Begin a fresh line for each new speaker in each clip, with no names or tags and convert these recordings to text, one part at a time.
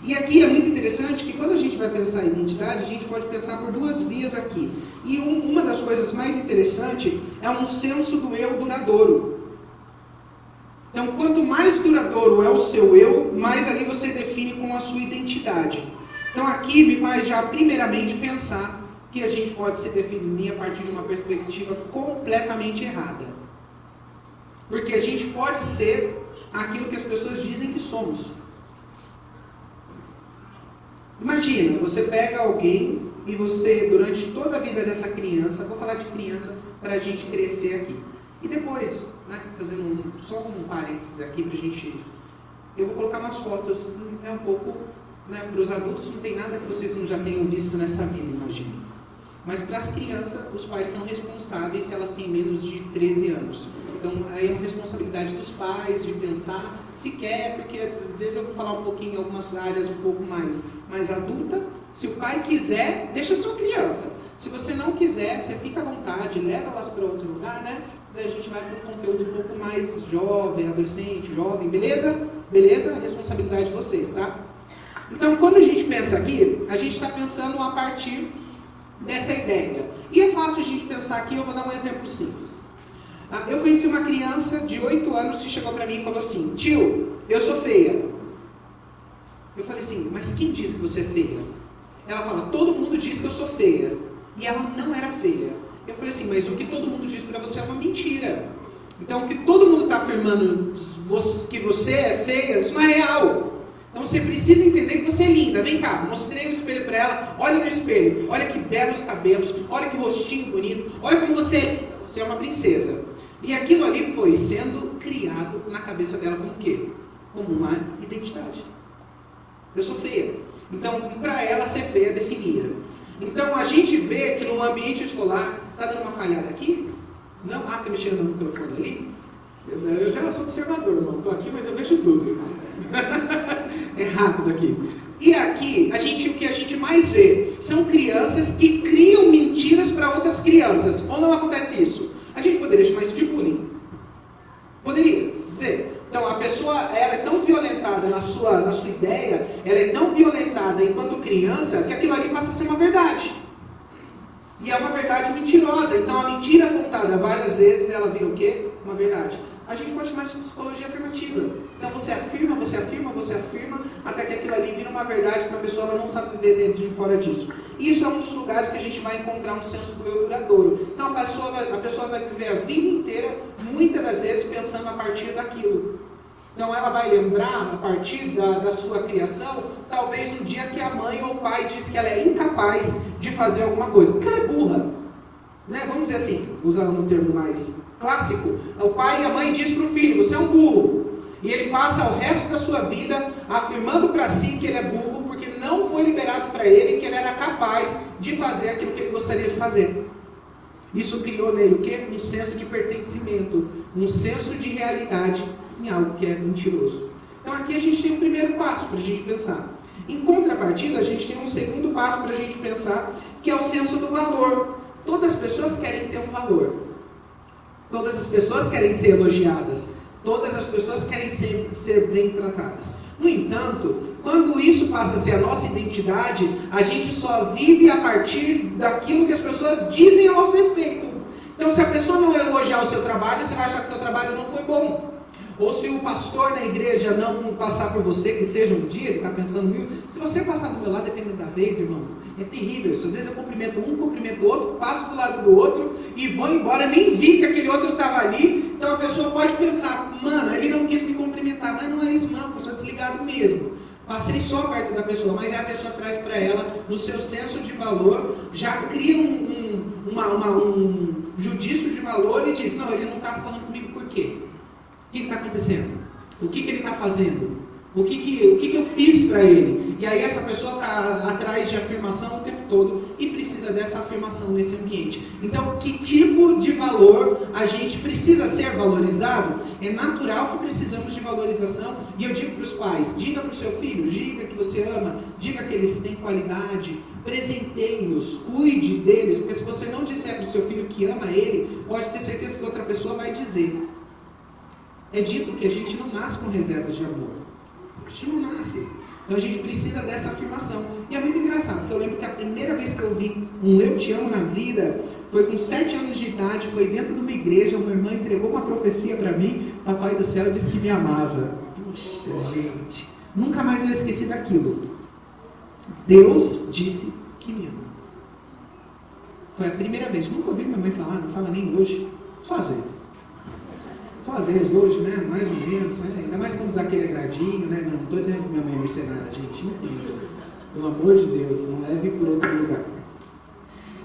E aqui é muito interessante que quando a gente vai pensar em identidade, a gente pode pensar por duas vias aqui. E uma das coisas mais interessantes é um senso do eu duradouro. Então, quanto mais duradouro é o seu eu, mais ali você define com a sua identidade. Então, aqui me faz já primeiramente pensar que a gente pode se definir a partir de uma perspectiva completamente errada. Porque a gente pode ser aquilo que as pessoas dizem que somos. Imagina, você pega alguém e você, durante toda a vida dessa criança, vou falar de criança para a gente crescer aqui. E depois, né, fazendo só um parênteses aqui para a gente... Eu vou colocar umas fotos, um pouco, né, para os adultos não tem nada que vocês não já tenham visto nessa vida, imagina. Mas para as crianças, os pais são responsáveis se elas têm menos de 13 anos. Então, aí é uma responsabilidade dos pais de pensar se quer, porque às vezes eu vou falar um pouquinho em algumas áreas um pouco mais adulta. Se o pai quiser, deixa a sua criança. Se você não quiser, você fica à vontade, leva elas para outro lugar, né? Daí a gente vai para um conteúdo um pouco mais jovem, adolescente, jovem, beleza? Beleza? Responsabilidade de vocês, tá? Então, quando a gente pensa aqui, a gente está pensando a partir dessa ideia. E é fácil a gente pensar aqui, eu vou dar um exemplo simples. Eu conheci uma criança de 8 anos que chegou para mim e falou assim: tio, eu sou feia. Eu falei assim, mas quem disse que você é feia? Ela fala, todo mundo diz que eu sou feia. E ela não era feia. Eu falei assim, mas o que todo mundo diz para você é uma mentira. Então o que todo mundo está afirmando que você é feia, isso não é real. Então você precisa entender que você é linda. Vem cá, mostrei o espelho para ela, olha no espelho, olha que belos cabelos, olha que rostinho bonito, olha como você é uma princesa. E aquilo ali foi sendo criado na cabeça dela como o quê? Como uma identidade. Eu sou feia. Então, para ela ser feia definia. Então, a gente vê que no ambiente escolar, está dando uma falhada aqui? Não? Ah, está mexendo no microfone ali? Eu já sou observador, irmão. Estou aqui, mas eu vejo tudo. É rápido aqui. E aqui, o que a gente mais vê são crianças que criam mentiras para outras crianças. Ou não acontece isso? A gente poderia chamar isso de bullying. Poderia dizer. Então, a pessoa ela é tão violentada na sua ideia, ela é tão violentada enquanto criança, que aquilo ali passa a ser uma verdade. E é uma verdade mentirosa. Então, a mentira contada várias vezes, ela vira o quê? Uma verdade. A gente pode chamar isso de psicologia afirmativa. Então, você afirma, você afirma, você afirma, até que aquilo ali vira uma verdade para a pessoa, ela não sabe viver dentro de fora disso. Isso é um dos lugares que a gente vai encontrar um senso do eu duradouro. Então, a pessoa vai viver a vida inteira, muitas das vezes, pensando a partir daquilo. Então, ela vai lembrar, a partir da sua criação, talvez um dia que a mãe ou o pai disse que ela é incapaz de fazer alguma coisa, porque ela é burra. Né? Vamos dizer assim, usando um termo mais clássico, o pai e a mãe diz para o filho, você é um burro. E ele passa o resto da sua vida afirmando para si que ele é burro, porque não foi liberado para ele que ele era capaz de fazer aquilo que ele gostaria de fazer. Isso criou nele o quê? Um senso de pertencimento, um senso de realidade em algo que é mentiroso. Então aqui a gente tem um primeiro passo para a gente pensar. Em contrapartida, a gente tem um segundo passo para a gente pensar, que é o senso do valor. Todas as pessoas querem ter um valor. Todas as pessoas querem ser elogiadas. Todas as pessoas querem ser bem tratadas. No entanto, quando isso passa a ser a nossa identidade, a gente só vive a partir daquilo que as pessoas dizem a nosso respeito. Então, se a pessoa não elogiar o seu trabalho, você vai achar que o seu trabalho não foi bom. Ou se o pastor da igreja não passar por você, que seja um dia, ele está pensando mil, se você passar do meu lado, dependendo da vez, irmão, é terrível. Às vezes eu cumprimento um, cumprimento o outro, passo do lado do outro e vou embora, nem vi que aquele outro estava ali. Então a pessoa pode pensar, mano, ele não quis me cumprimentar, mas não é isso não, eu estou desligado mesmo. Passei só perto da pessoa, mas aí a pessoa traz para ela, no seu senso de valor, já cria um judício de valor e diz, não, ele não está falando comigo por quê? O que está acontecendo? O que ele está fazendo? O que eu fiz para ele? E aí essa pessoa está atrás de afirmação o tempo todo e precisa dessa afirmação nesse ambiente. Então, que tipo de valor a gente precisa ser valorizado? É natural que precisamos de valorização. E eu digo para os pais, diga para o seu filho, diga que você ama, diga que eles têm qualidade, presenteie-os, cuide deles, porque se você não disser para o seu filho que ama ele, pode ter certeza que outra pessoa vai dizer. É dito que a gente não nasce com reservas de amor. A gente não nasce. Então a gente precisa dessa afirmação. E é muito engraçado, porque eu lembro que a primeira vez que eu vi um eu te amo na vida foi com 7 anos de idade, foi dentro de uma igreja, uma irmã entregou uma profecia para mim, Papai do Céu disse que me amava. Puxa, gente, nunca mais eu esqueci daquilo. Deus disse que me ama. Foi a primeira vez, nunca ouvi minha mãe falar, não fala nem hoje, só às vezes. Só às vezes hoje, né? Mais ou menos, né? Ainda mais quando dá aquele agradinho, né? Não estou dizendo que minha mãe é mercenária, gente, entenda. Pelo amor de Deus, não leve por outro lugar.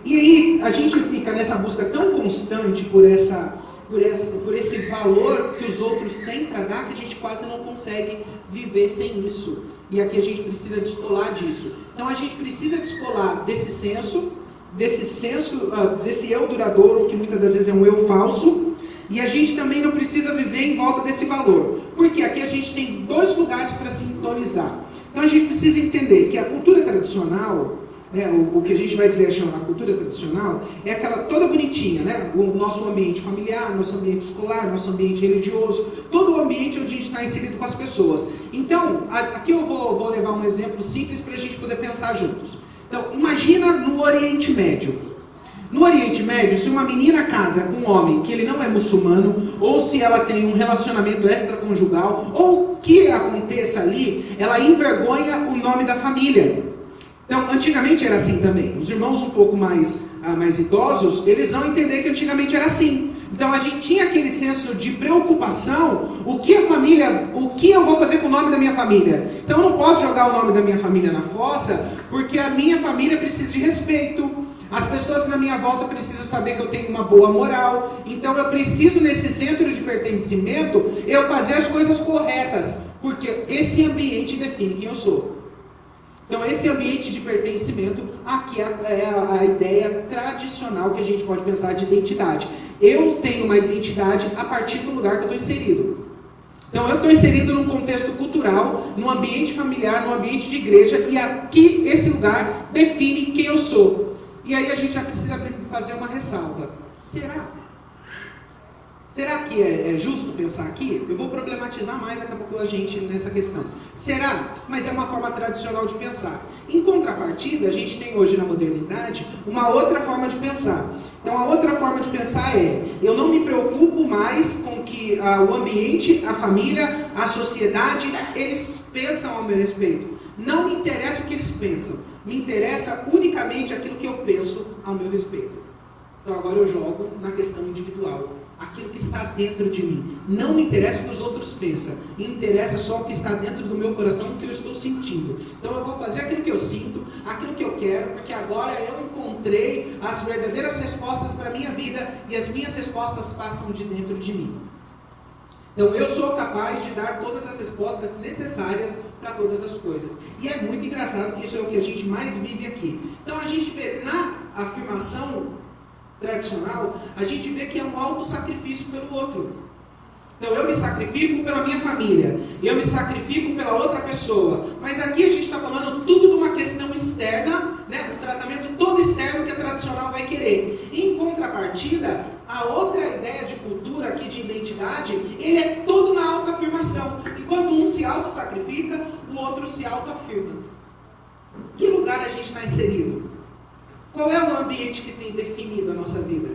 E aí, a gente fica nessa busca tão constante por esse valor que os outros têm para dar, que a gente quase não consegue viver sem isso. E aqui a gente precisa descolar disso. Então a gente precisa descolar desse senso, desse eu duradouro, que muitas das vezes é um eu falso, e a gente também não precisa viver em volta desse valor. Porque aqui a gente tem 2 lugares para sintonizar. Então a gente precisa entender que a cultura tradicional, né, o que a gente vai dizer chamar cultura tradicional, é aquela toda bonitinha, né? O nosso ambiente familiar, nosso ambiente escolar, nosso ambiente religioso, todo o ambiente onde a gente está inserido com as pessoas. Então, aqui eu vou levar um exemplo simples para a gente poder pensar juntos. Então, imagina no Oriente Médio. No Oriente Médio, se uma menina casa com um homem que ele não é muçulmano, ou se ela tem um relacionamento extraconjugal, ou o que aconteça ali, ela envergonha o nome da família. Então, antigamente era assim também. Os irmãos um pouco mais idosos, eles vão entender que antigamente era assim. Então, a gente tinha aquele senso de preocupação, o que eu vou fazer com o nome da minha família? Então, eu não posso jogar o nome da minha família na fossa, porque a minha família precisa de respeito. As pessoas na minha volta precisam saber que eu tenho uma boa moral. Então eu preciso, nesse centro de pertencimento, eu fazer as coisas corretas. Porque esse ambiente define quem eu sou. Então esse ambiente de pertencimento, aqui é a ideia tradicional que a gente pode pensar de identidade. Eu tenho uma identidade a partir do lugar que eu estou inserido. Então eu estou inserido num contexto cultural, num ambiente familiar, num ambiente de igreja. E aqui esse lugar define quem eu sou. E aí a gente já precisa fazer uma ressalva. Será que é justo pensar aqui? Eu vou problematizar mais daqui a pouco a gente nessa questão. Será? Mas é uma forma tradicional de pensar. Em contrapartida, a gente tem hoje na modernidade uma outra forma de pensar. Então a outra forma de pensar é, eu não me preocupo mais com que o ambiente, a família, a sociedade, eles pensam ao meu respeito. Não me interessa o que eles pensam. Me interessa unicamente aquilo que eu penso ao meu respeito. Então agora eu jogo na questão individual. Aquilo que está dentro de mim. Não me interessa o que os outros pensam. Me interessa só o que está dentro do meu coração, o que eu estou sentindo. Então eu vou fazer aquilo que eu sinto, aquilo que eu quero, porque agora eu encontrei as verdadeiras respostas para a minha vida e as minhas respostas passam de dentro de mim. Então eu sou capaz de dar todas as respostas necessárias para todas as coisas. E é muito engraçado que isso é o que a gente mais vive aqui. Então a gente vê na afirmação tradicional, a gente vê que é um auto-sacrifício pelo outro. Então eu me sacrifico pela minha família, eu me sacrifico pela outra pessoa. Mas aqui a gente está falando tudo de uma questão externa, né? Um tratamento todo externo que a tradicional vai querer. Em contrapartida, a outra ideia de cultura aqui, de identidade, ele é todo na autoafirmação. Enquanto um se auto-sacrifica, o outro se autoafirma. Que lugar a gente está inserido? Qual é o ambiente que tem definido a nossa vida?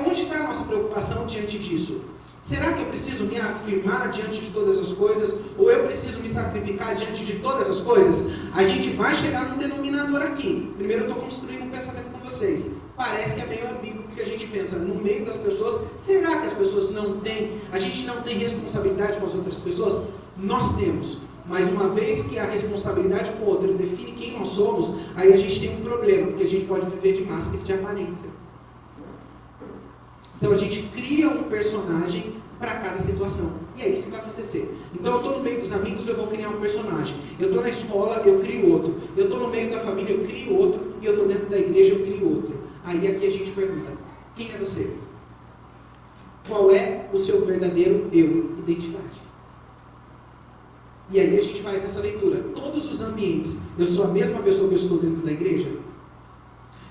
Onde está a nossa preocupação diante disso? Será que eu preciso me afirmar diante de todas as coisas? Ou eu preciso me sacrificar diante de todas as coisas? A gente vai chegar num denominador aqui. Primeiro eu estou construindo um pensamento com vocês. Parece que é meio ambíguo, porque a gente pensa no meio das pessoas. Será que as pessoas não têm? A gente não tem responsabilidade com as outras pessoas? Nós temos. Mas uma vez que a responsabilidade com o outro define quem nós somos, aí a gente tem um problema, porque a gente pode viver de máscara e de aparência. Então a gente cria um personagem para cada situação. E é isso que vai acontecer. Então eu estou no meio dos amigos, eu vou criar um personagem. Eu estou na escola, eu crio outro. Eu estou no meio da família, eu crio outro. E eu estou dentro da igreja, eu crio outro. Aí aqui a gente pergunta, quem é você? Qual é o seu verdadeiro eu? Identidade. E aí a gente faz essa leitura. Todos os ambientes, eu sou a mesma pessoa que eu estou dentro da igreja?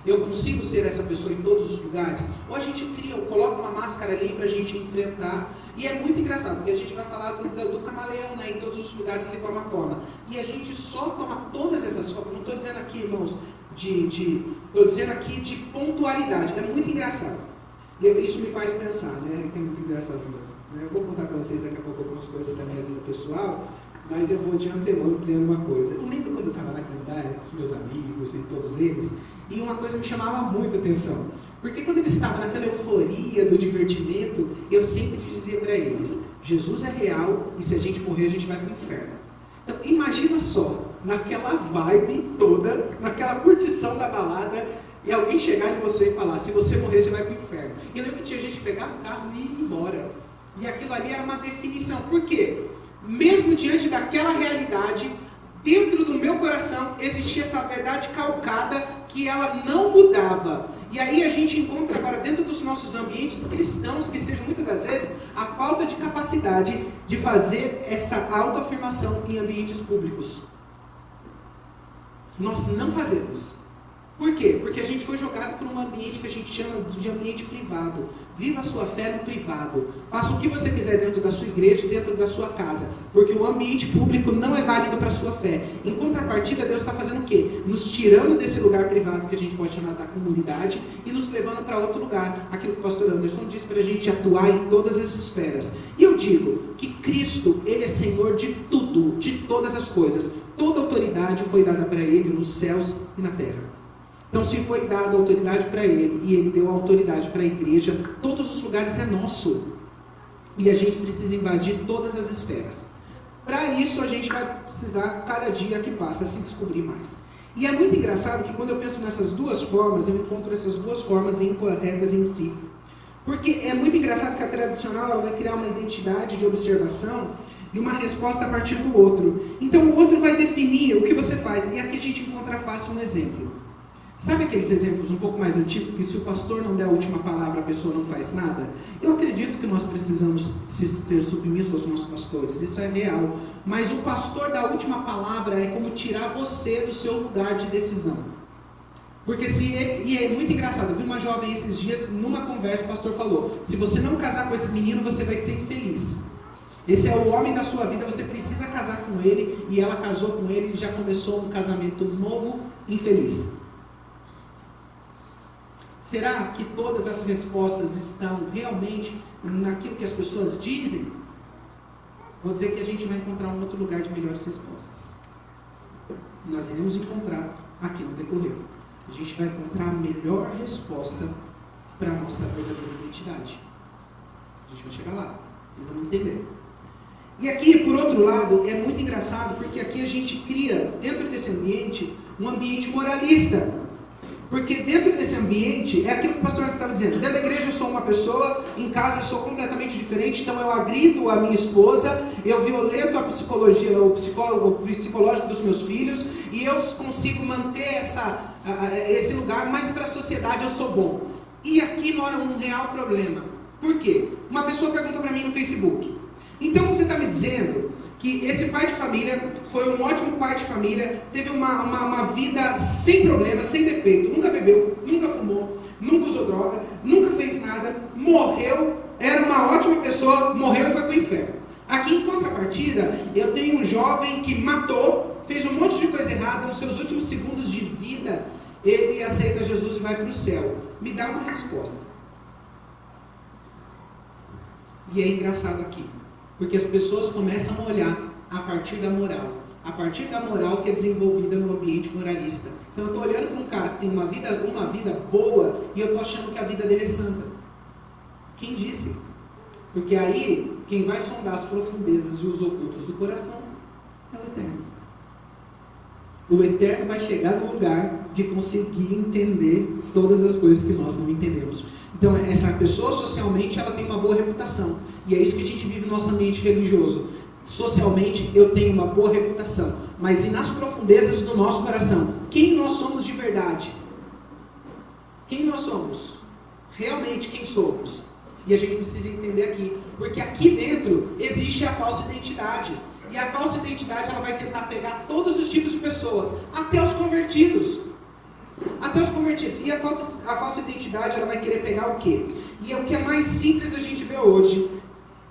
Eu consigo ser essa pessoa em todos os lugares? Ou a gente cria, coloca uma máscara ali para a gente enfrentar E é muito engraçado, porque a gente vai falar do camaleão, né? Em todos os lugares ele toma forma. E a gente só toma todas essas formas. Não estou dizendo aqui, irmãos, estou dizendo aqui de pontualidade. É muito engraçado. E isso me faz pensar, né? Que é muito engraçado mesmo. Eu vou contar para vocês daqui a pouco algumas coisas da minha vida pessoal, mas eu vou de antemão dizendo uma coisa. Eu lembro quando eu estava na Candaia com os meus amigos e todos eles, e uma coisa me chamava muita atenção. Porque quando eles estavam naquela euforia do divertimento, eu sempre dizia para eles, Jesus é real e se a gente morrer a gente vai para o inferno. Então imagina só, naquela vibe toda, naquela curtição da balada, e alguém chegar em você e falar, se você morrer você vai para o inferno. E eu lembro que tinha gente que pegava o carro e ia embora. E aquilo ali era uma definição. Por quê? Mesmo diante daquela realidade, dentro do meu coração existia essa verdade calcada que ela não mudava. E aí a gente encontra agora dentro dos nossos ambientes cristãos, que seja muitas das vezes a falta de capacidade de fazer essa autoafirmação em ambientes públicos. Nós não fazemos. Por quê? Porque a gente foi jogado por um ambiente que a gente chama de ambiente privado. Viva a sua fé no privado. Faça o que você quiser dentro da sua igreja e dentro da sua casa. Porque o ambiente público não é válido para a sua fé. Em contrapartida, Deus está fazendo o quê? Nos tirando desse lugar privado que a gente pode chamar da comunidade e nos levando para outro lugar. Aquilo que o pastor Anderson disse para a gente atuar em todas as esferas. E eu digo que Cristo, Ele é Senhor de tudo, de todas as coisas. Toda autoridade foi dada para Ele nos céus e na terra. Então, se foi dada autoridade para Ele, e Ele deu autoridade para a igreja, todos os lugares é nosso. E a gente precisa invadir todas as esferas. Para isso, a gente vai precisar, cada dia que passa, se descobrir mais. E é muito engraçado que quando eu penso nessas duas formas, eu encontro essas duas formas incorretas em si. Porque é muito engraçado que a tradicional ela vai criar uma identidade de observação e uma resposta a partir do outro. Então, o outro vai definir o que você faz. E aqui a gente encontra fácil um exemplo. Sabe aqueles exemplos um pouco mais antigos, que se o pastor não der a última palavra, a pessoa não faz nada? Eu acredito que nós precisamos ser submissos aos nossos pastores, isso é real. Mas o pastor da última palavra é como tirar você do seu lugar de decisão. Porque e é muito engraçado, eu vi uma jovem esses dias, numa conversa, o pastor falou, se você não casar com esse menino, você vai ser infeliz. Esse é o homem da sua vida, você precisa casar com ele, e ela casou com ele, e já começou um casamento novo, infeliz. Será que todas as respostas estão realmente naquilo que as pessoas dizem? Vou dizer que a gente vai encontrar um outro lugar de melhores respostas. Nós iremos encontrar aqui no decorrer. A gente vai encontrar a melhor resposta para a nossa verdadeira identidade. A gente vai chegar lá. Vocês vão entender. E aqui, por outro lado, é muito engraçado, porque aqui a gente cria, dentro desse ambiente, um ambiente moralista. Porque dentro desse ambiente, é aquilo que o pastor estava dizendo, dentro da igreja eu sou uma pessoa, em casa eu sou completamente diferente, então eu agrido a minha esposa, eu violento a psicologia, o psicológico dos meus filhos, e eu consigo manter esse lugar, mas para a sociedade eu sou bom. E aqui mora um real problema. Por quê? Uma pessoa perguntou para mim no Facebook, então você está me dizendo que esse pai de família foi um ótimo pai de família, teve uma vida sem problemas, sem defeito, nunca bebeu, nunca fumou, nunca usou droga, nunca fez nada, morreu, era uma ótima pessoa, morreu e foi para o inferno. Aqui em contrapartida, eu tenho um jovem que matou, fez um monte de coisa errada, nos seus últimos segundos de vida, ele aceita Jesus e vai para o céu. Me dá uma resposta. E é engraçado aqui. Porque as pessoas começam a olhar a partir da moral. A partir da moral que é desenvolvida no ambiente moralista. Então eu estou olhando para um cara que tem uma vida boa e eu estou achando que a vida dele é santa. Quem disse? Porque aí, quem vai sondar as profundezas e os ocultos do coração é o Eterno. O Eterno vai chegar no lugar de conseguir entender todas as coisas que nós não entendemos. Então essa pessoa socialmente ela tem uma boa reputação. E é isso que a gente vive no nosso ambiente religioso. Socialmente eu tenho uma boa reputação. Mas e nas profundezas do nosso coração? Quem nós somos de verdade? Quem nós somos? Realmente quem somos? E a gente precisa entender aqui. Porque aqui dentro existe a falsa identidade. E a falsa identidade ela vai tentar pegar todos os tipos de pessoas. Até os convertidos. Até os convertidos. E a falsa identidade ela vai querer pegar o quê? E é o que é mais simples a gente vê hoje.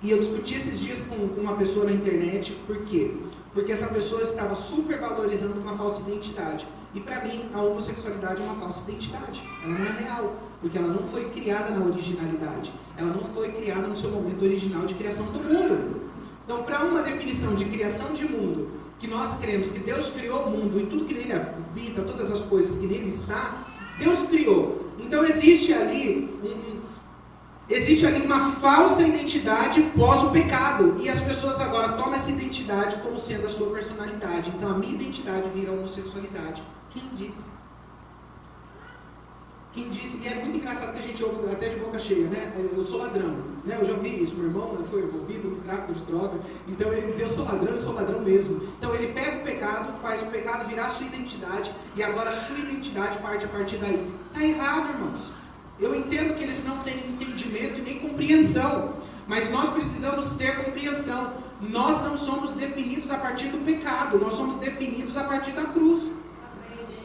E eu discuti esses dias com uma pessoa na internet, por quê? Porque essa pessoa estava super valorizando uma falsa identidade. E para mim, a homossexualidade é uma falsa identidade. Ela não é real, porque ela não foi criada na originalidade. Ela não foi criada no seu momento original de criação do mundo. Então, para uma definição de criação de mundo, que nós cremos que Deus criou o mundo e tudo que nele habita, todas as coisas que nele está, Deus criou. Então existe ali uma falsa identidade pós o pecado. E as pessoas agora tomam essa identidade como sendo a sua personalidade. Então a minha identidade vira homossexualidade. Quem disse? Quem disse? E é muito engraçado que a gente ouve até de boca cheia, né? Eu sou ladrão. Né? Eu já ouvi isso. Meu irmão foi envolvido no tráfico de droga. Então ele dizia, eu sou ladrão mesmo. Então ele pega o pecado, faz o pecado virar a sua identidade. E agora a sua identidade parte a partir daí. Está errado, irmãos. Eu entendo que eles não têm entendimento e nem compreensão, mas nós precisamos ter compreensão. Nós não somos definidos a partir do pecado, nós somos definidos a partir da cruz.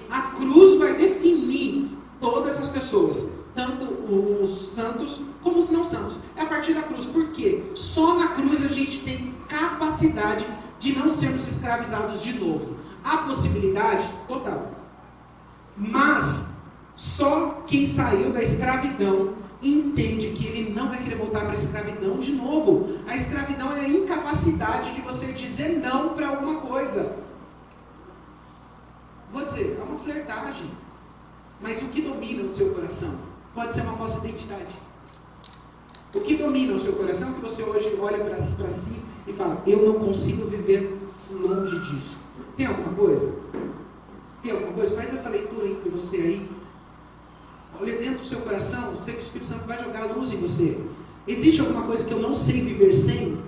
A cruz vai definir todas as pessoas, tanto os santos como os não santos. É a partir da cruz, por quê? Só na cruz a gente tem capacidade de não sermos escravizados de novo. Há possibilidade? Total. Mas só quem saiu da escravidão entende que ele não vai querer voltar para a escravidão de novo. A escravidão é a incapacidade de você dizer não para alguma coisa. Vou dizer, é uma flertagem. Mas o que domina o seu coração? Pode ser uma falsa identidade. O que domina o seu coração que você hoje olha para si e fala, eu não consigo viver longe disso. Tem alguma coisa? Tem alguma coisa? Faz essa leitura entre você aí. Olha dentro do seu coração, sei que o Espírito Santo vai jogar luz em você. Existe alguma coisa que eu não sei viver sem?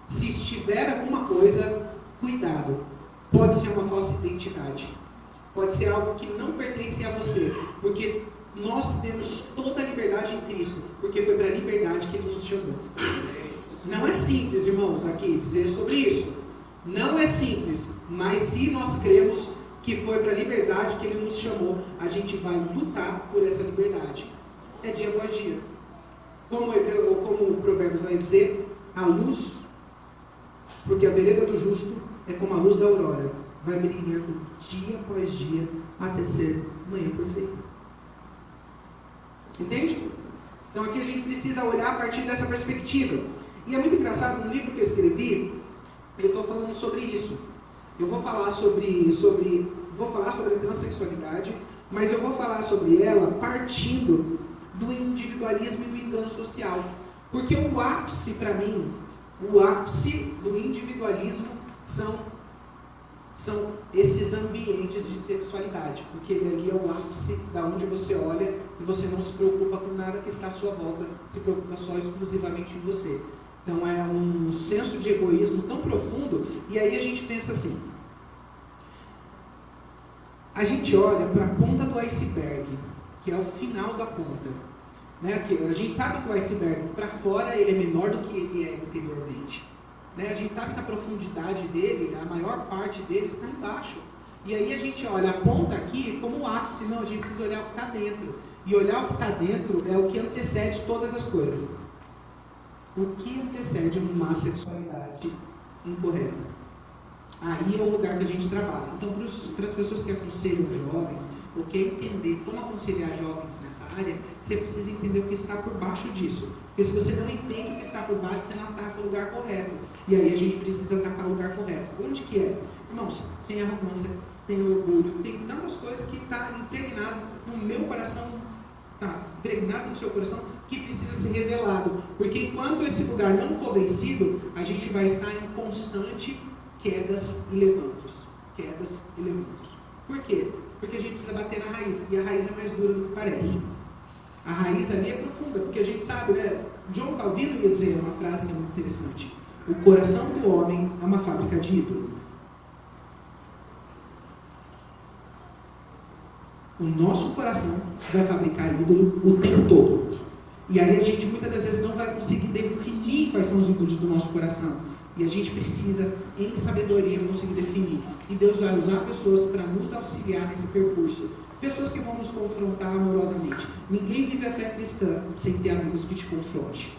Se estiver alguma coisa, cuidado. Pode ser uma falsa identidade. Pode ser algo que não pertence a você. Porque nós temos toda a liberdade em Cristo. Porque foi para a liberdade que Ele nos chamou. Não é simples, irmãos, aqui dizer sobre isso. Não é simples. Mas se nós cremos que foi para a liberdade que Ele nos chamou, a gente vai lutar por essa liberdade. É dia após dia. Como o Provérbios vai dizer, a luz, porque a vereda do justo é como a luz da aurora, vai brilhando dia após dia, até ser manhã perfeita. Entende? Então aqui a gente precisa olhar a partir dessa perspectiva. E é muito engraçado, no livro que eu escrevi, eu estou falando sobre isso. Eu vou falar sobre a transexualidade, mas eu vou falar sobre ela partindo do individualismo e do engano social. Porque o ápice, para mim, o ápice do individualismo são esses ambientes de sexualidade. Porque ele ali é o ápice da onde você olha e você não se preocupa com nada que está à sua volta, se preocupa só exclusivamente em você. Então é um senso de egoísmo tão profundo, e aí a gente pensa assim, a gente olha para a ponta do iceberg, que é o final da ponta. Né? A gente sabe que o iceberg, para fora, ele é menor do que ele é interiormente. Né? A gente sabe que a profundidade dele, a maior parte dele está embaixo. E aí a gente olha a ponta aqui como o ápice. Não, a gente precisa olhar o que está dentro. E olhar o que está dentro é o que antecede todas as coisas. O que antecede uma sexualidade incorreta? Aí é o lugar que a gente trabalha. Então, para as pessoas que aconselham jovens, ou querem entender como aconselhar jovens nessa área, você precisa entender o que está por baixo disso. Porque se você não entende o que está por baixo, você não ataca o lugar correto. E aí a gente precisa atacar o lugar correto. Onde que é? Irmãos, tem arrogância, tem orgulho, tem tantas coisas que está impregnado no meu coração, está impregnado no seu coração, que precisa ser revelado. Porque enquanto esse lugar não for vencido, a gente vai estar em constante quedas e levantos. Quedas e levantos. Por quê? Porque a gente precisa bater na raiz. E a raiz é mais dura do que parece. A raiz ali é profunda. Porque a gente sabe, né? João Calvino ia dizer uma frase que é muito interessante. O coração do homem é uma fábrica de ídolo. O nosso coração vai fabricar ídolo o tempo todo. E aí a gente muitas das vezes não vai conseguir definir quais são os ídolos do nosso coração. E a gente precisa, em sabedoria, conseguir definir. E Deus vai usar pessoas para nos auxiliar nesse percurso. Pessoas que vão nos confrontar amorosamente. Ninguém vive a fé cristã sem ter amigos que te confronte.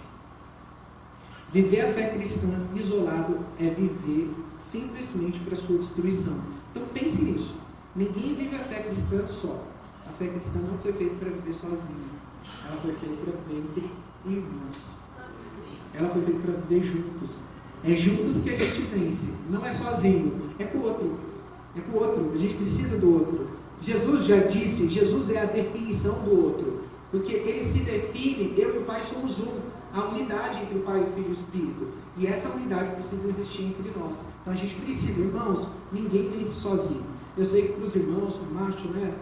Viver a fé cristã isolado é viver simplesmente para a sua destruição. Então pense nisso. Ninguém vive a fé cristã só. A fé cristã não foi feita para viver sozinho. Ela foi feita para viver entre irmãos. Ela foi feita para viver juntos. É juntos que a gente vence. Não é sozinho. É com o outro. É com o outro. A gente precisa do outro. Jesus já disse, Jesus é a definição do outro. Porque ele se define, eu e o Pai somos um. A unidade entre o Pai, o Filho e o Espírito. E essa unidade precisa existir entre nós. Então a gente precisa, irmãos, ninguém vence sozinho. Eu sei que para os irmãos, macho, né?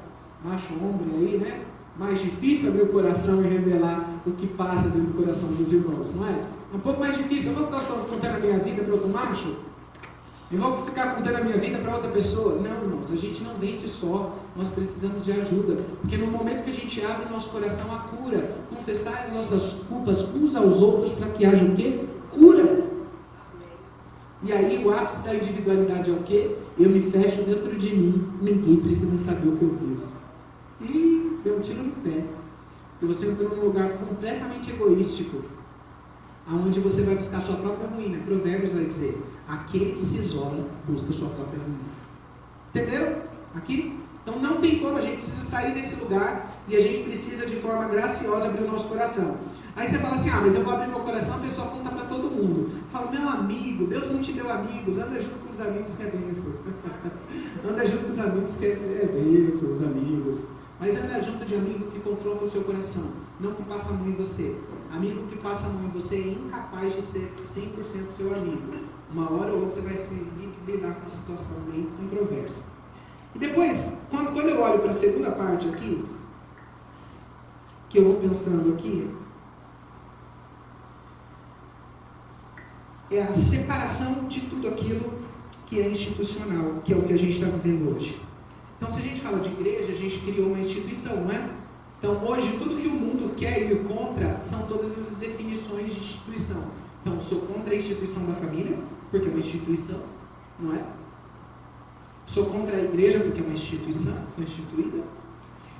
Macho, homem aí, né? Mais difícil abrir o coração e revelar o que passa dentro do coração dos irmãos, não é? É um pouco mais difícil. Eu vou ficar contando a minha vida para outro macho? Eu vou ficar contando a minha vida para outra pessoa? Não, irmãos, a gente não vence só, nós precisamos de ajuda, porque no momento que a gente abre o nosso coração à cura, confessar as nossas culpas uns aos outros para que haja o quê? Cura! E aí o ápice da individualidade é o quê? Eu me fecho dentro de mim, ninguém precisa saber o que eu vivo. E deu um tiro no pé, e você entrou num lugar completamente egoístico, aonde você vai buscar a sua própria ruína. Provérbios vai dizer: aquele que se isola busca a sua própria ruína. Entenderam? Aqui? Então não tem como, a gente precisa sair desse lugar e a gente precisa de forma graciosa abrir o nosso coração. Aí você fala assim: ah, mas eu vou abrir meu coração, a pessoa conta para todo mundo. Fala: meu amigo, Deus não te deu amigos, anda junto com os amigos que é bênção. Anda junto com os amigos que é bênção, os amigos. Mas anda junto de amigo que confronta o seu coração, não que passa a mão em você. Amigo que passa a mão em você é incapaz de ser 100% seu amigo. Uma hora ou outra você vai se lidar com uma situação meio controversa. E depois, quando eu olho para a segunda parte aqui, que eu vou pensando aqui, é a separação de tudo aquilo que é institucional, que é o que a gente está vivendo hoje. Então, se a gente fala de igreja, a gente criou uma instituição, não é? Então, hoje, tudo que o mundo quer ir contra são todas as definições de instituição. Então, eu sou contra a instituição da família, porque é uma instituição, não é? Sou contra a igreja, porque é uma instituição, foi instituída.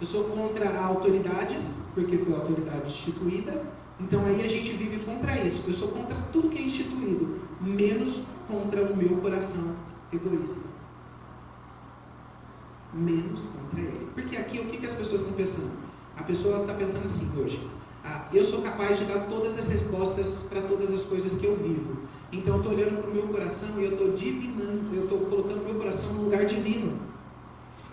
Eu sou contra autoridades, porque foi a autoridade instituída. Então, aí a gente vive contra isso. Eu sou contra tudo que é instituído, menos contra o meu coração egoísta. Menos contra ele. Porque aqui, o que as pessoas estão pensando? A pessoa está pensando assim hoje: eu sou capaz de dar todas as respostas para todas as coisas que eu vivo. Então eu estou olhando para o meu coração e eu estou divinando, eu estou colocando o meu coração no lugar divino.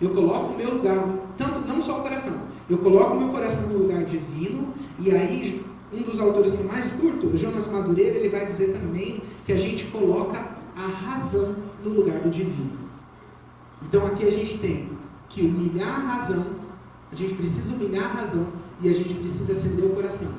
Eu coloco o meu lugar, tanto, não só o coração, eu coloco o meu coração no lugar divino. E aí, um dos autores que mais curto, o Jonas Madureira, ele vai dizer também que a gente coloca a razão no lugar do divino. Então aqui a gente tem que humilhar a razão, a gente precisa humilhar a razão e a gente precisa acender o coração.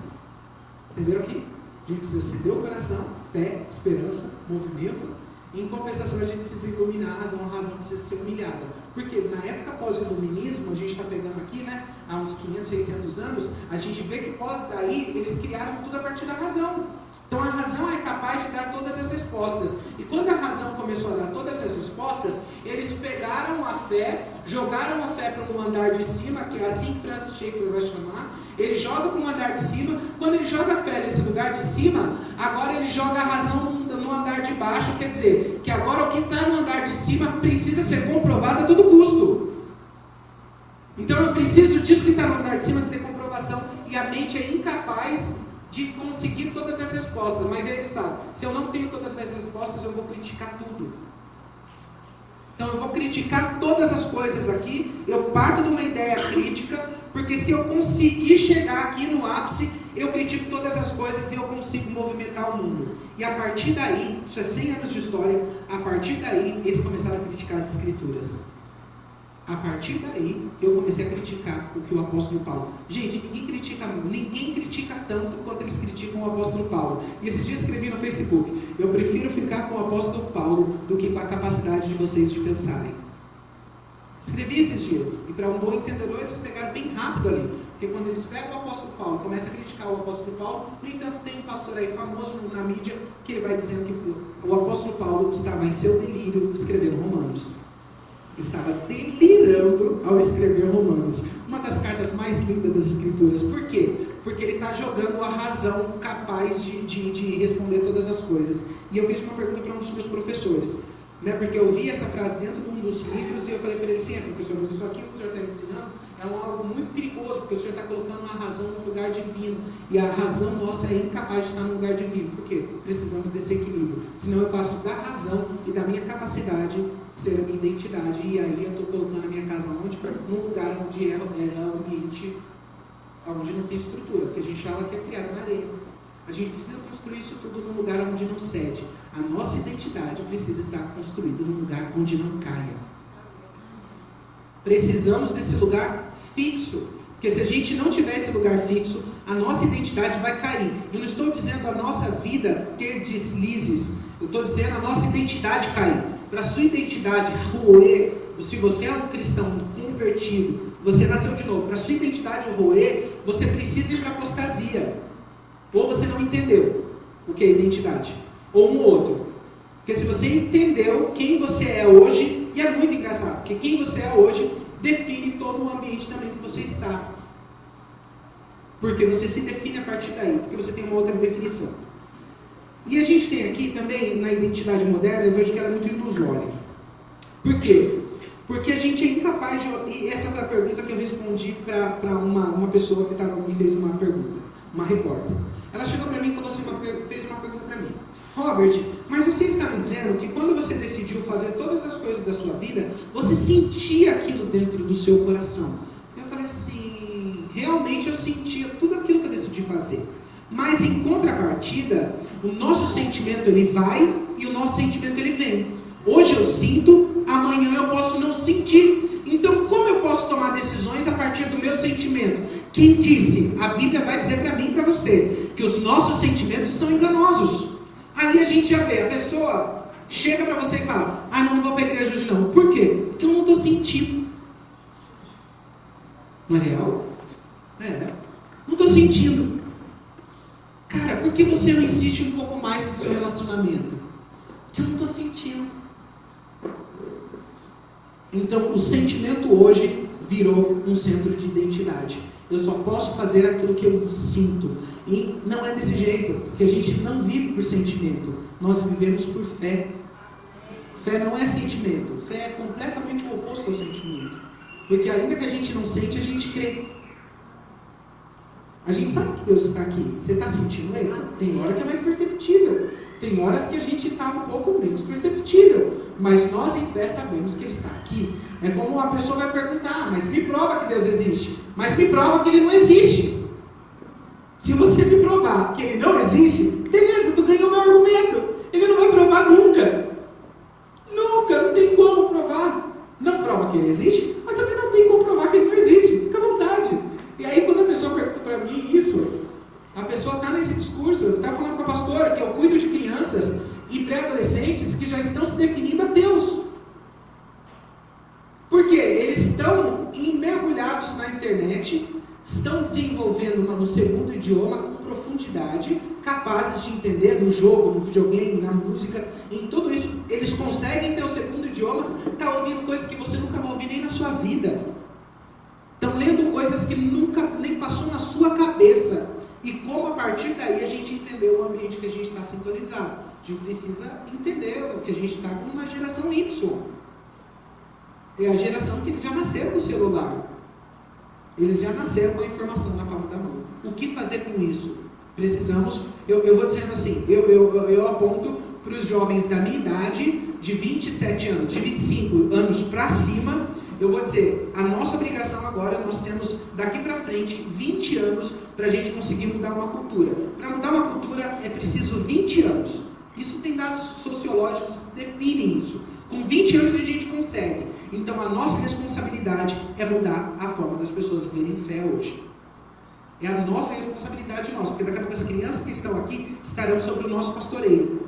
Entenderam aqui? A gente precisa acender o coração, fé, esperança, movimento. Em compensação, a gente precisa iluminar a razão precisa ser humilhada. Porque na época pós-iluminismo, a gente está pegando aqui, né, há uns 500, 600 anos, a gente vê que pós daí, eles criaram tudo a partir da razão. Então a razão é capaz de dar todas as respostas. E quando a razão começou a dar todas as respostas, eles pegaram a fé, jogaram a fé para um andar de cima, que é assim que Francis Schaeffer vai chamar. Ele joga para um andar de cima. Quando ele joga a fé nesse lugar de cima, agora ele joga a razão no andar de baixo. Quer dizer, que agora o que está no andar de cima precisa ser comprovado a todo custo. Então eu preciso disso que está no andar de cima, de ter comprovação. E a mente é incapaz de conseguir todas as respostas, mas ele sabe, se eu não tenho todas as respostas, eu vou criticar tudo. Então eu vou criticar todas as coisas aqui, eu parto de uma ideia crítica, porque se eu conseguir chegar aqui no ápice, eu critico todas as coisas e eu consigo movimentar o mundo. E a partir daí, isso é 100 anos de história, a partir daí eles começaram a criticar as escrituras. A partir daí, eu comecei a criticar o que o apóstolo Paulo... Gente, ninguém critica tanto quanto eles criticam o apóstolo Paulo. E esse dia escrevi no Facebook: eu prefiro ficar com o apóstolo Paulo do que com a capacidade de vocês de pensarem. Escrevi esses dias. E para um bom entendedor, eles pegaram bem rápido ali. Porque quando eles pegam o apóstolo Paulo, começam a criticar o apóstolo Paulo, no entanto, tem um pastor aí famoso na mídia, que ele vai dizendo que o apóstolo Paulo estava em seu delírio escrevendo Romanos. Estava delirando ao escrever Romanos. Uma das cartas mais lindas das Escrituras. Por quê? Porque ele está jogando a razão capaz de responder todas as coisas. E eu fiz uma pergunta para um dos meus professores, né? Porque eu vi essa frase dentro de um dos livros e eu falei para ele assim, professor, mas isso aqui que o senhor está ensinando é algo muito perigoso, porque o senhor está colocando a razão no lugar divino, e a razão nossa é incapaz de estar no lugar divino. Por quê? Precisamos desse equilíbrio. Senão eu faço da razão e da minha capacidade ser a minha identidade, e aí eu estou colocando a minha casa onde? Num lugar onde é ambiente onde não tem estrutura, porque a gente fala que é criado na areia. A gente precisa construir isso tudo num lugar onde não cede. A nossa identidade precisa estar construída num lugar onde não caia. Precisamos desse lugar fixo, porque se a gente não tiver esse lugar fixo, a nossa identidade vai cair. Eu não estou dizendo a nossa vida ter deslizes, eu estou dizendo a nossa identidade cair. Para a sua identidade roer, se você é um cristão convertido, você nasceu de novo, para a sua identidade roer, você precisa ir para a apostasia. Ou você não entendeu o que é identidade, ou um outro. Porque se você entendeu quem você é hoje, e é muito engraçado, porque quem você é hoje define todo o ambiente também que você está. Porque você se define a partir daí, porque você tem uma outra definição. E a gente tem aqui também, na identidade moderna, eu vejo que ela é muito ilusória. Por quê? Porque a gente é incapaz de... E essa foi a pergunta que eu respondi para uma pessoa que me fez uma pergunta, uma repórter. Ela chegou para mim e falou assim, fez uma pergunta para mim. Robert, mas você está me dizendo que quando você decidiu fazer todas as coisas da sua vida, você sentia aquilo dentro do seu coração? Eu falei assim, realmente eu sentia tudo aquilo que eu decidi fazer. Mas em contrapartida, o nosso sentimento ele vai e o nosso sentimento ele vem. Hoje eu sinto, amanhã eu posso não sentir. Então como eu posso tomar decisões a partir do meu sentimento? Quem disse? A Bíblia vai dizer para mim e para você que os nossos sentimentos são enganosos. Ali a gente já vê, a pessoa chega para você e fala, não vou para a igreja hoje não. Por quê? Porque eu não estou sentindo. Não é real? Não estou sentindo. Cara, por que você não insiste um pouco mais no seu relacionamento? Porque eu não estou sentindo. Então, o sentimento hoje virou um centro de identidade. Eu só posso fazer aquilo que eu sinto. E não é desse jeito, porque a gente não vive por sentimento. Nós vivemos por fé. Fé não é sentimento. Fé é completamente o oposto ao sentimento. Porque ainda que a gente não sente, a gente crê. A gente sabe que Deus está aqui. Você está sentindo Ele? Tem hora que é mais perceptível. Tem horas que a gente está um pouco menos perceptível. Mas nós em fé sabemos que Ele está aqui. É como uma pessoa vai perguntar, mas me prova que Deus existe. Mas me prova que Ele não existe. Se você me provar que Ele não existe, beleza, tu ganhou meu argumento. Ele não vai provar nunca. Nunca, não tem como provar. Não prova que Ele existe, mas também não tem como provar que Ele não existe. Fica à vontade. E aí quando a pessoa pergunta para mim isso, a pessoa está nesse discurso, está falando com a pastora que eu cuido de crianças e pré-adolescentes que já estão se definindo a Deus. Por quê? Eles estão mergulhados na internet, estão desenvolvendo no segundo idioma com profundidade, capazes de entender no jogo, no videogame, na música, em tudo isso. Eles conseguem ter o segundo idioma, está ouvindo coisas que você nunca vai ouvir nem na sua vida. Estão lendo coisas que nunca nem passou na sua cabeça. E como a partir daí a gente entendeu o ambiente que a gente está sintonizado. A gente precisa entender que a gente está com uma geração Y. É a geração que eles já nasceram no celular. Eles já nasceram com a informação na palma da mão. O que fazer com isso? Precisamos, eu vou dizendo assim, eu aponto para os jovens da minha idade, de 27 anos, de 25 anos para cima, eu vou dizer, a nossa obrigação agora, nós temos daqui para frente 20 anos para a gente conseguir mudar uma cultura. Para mudar uma cultura é preciso 20 anos. Isso tem dados sociológicos que definem isso. Com 20 anos a gente consegue. Então a nossa responsabilidade é mudar a forma das pessoas verem fé hoje. É a nossa responsabilidade nossa, porque daqui a pouco as crianças que estão aqui estarão sobre o nosso pastoreio.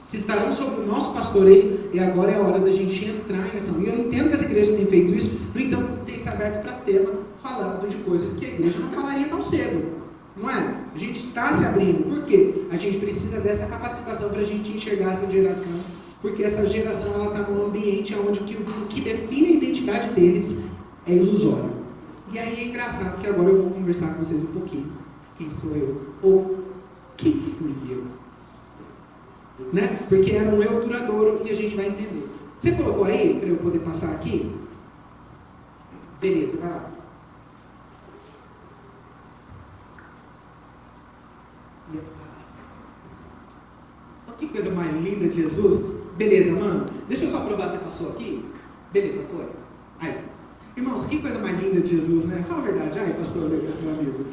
Se estarão sobre o nosso pastoreio, e agora é a hora da gente entrar em ação. E eu entendo que as igrejas têm feito isso, no entanto, tem se aberto para tema, falando de coisas que a igreja não falaria tão cedo. Não é? A gente está se abrindo. Por quê? A gente precisa dessa capacitação para a gente enxergar essa geração, porque essa geração está num ambiente onde o que define a identidade deles é ilusório. E aí é engraçado que agora eu vou conversar com vocês um pouquinho quem sou eu? Ou quem fui eu? Né? Porque era um eu duradouro e a gente vai entender. Você colocou aí, para eu poder passar aqui? Beleza, vai lá. Olha que coisa mais linda de Jesus. Beleza, mano. Deixa eu só provar se passou aqui. Beleza, foi. Aí. Irmãos, que coisa mais linda de Jesus, né? Fala a verdade. Ai, pastor Lucas, meu amigo.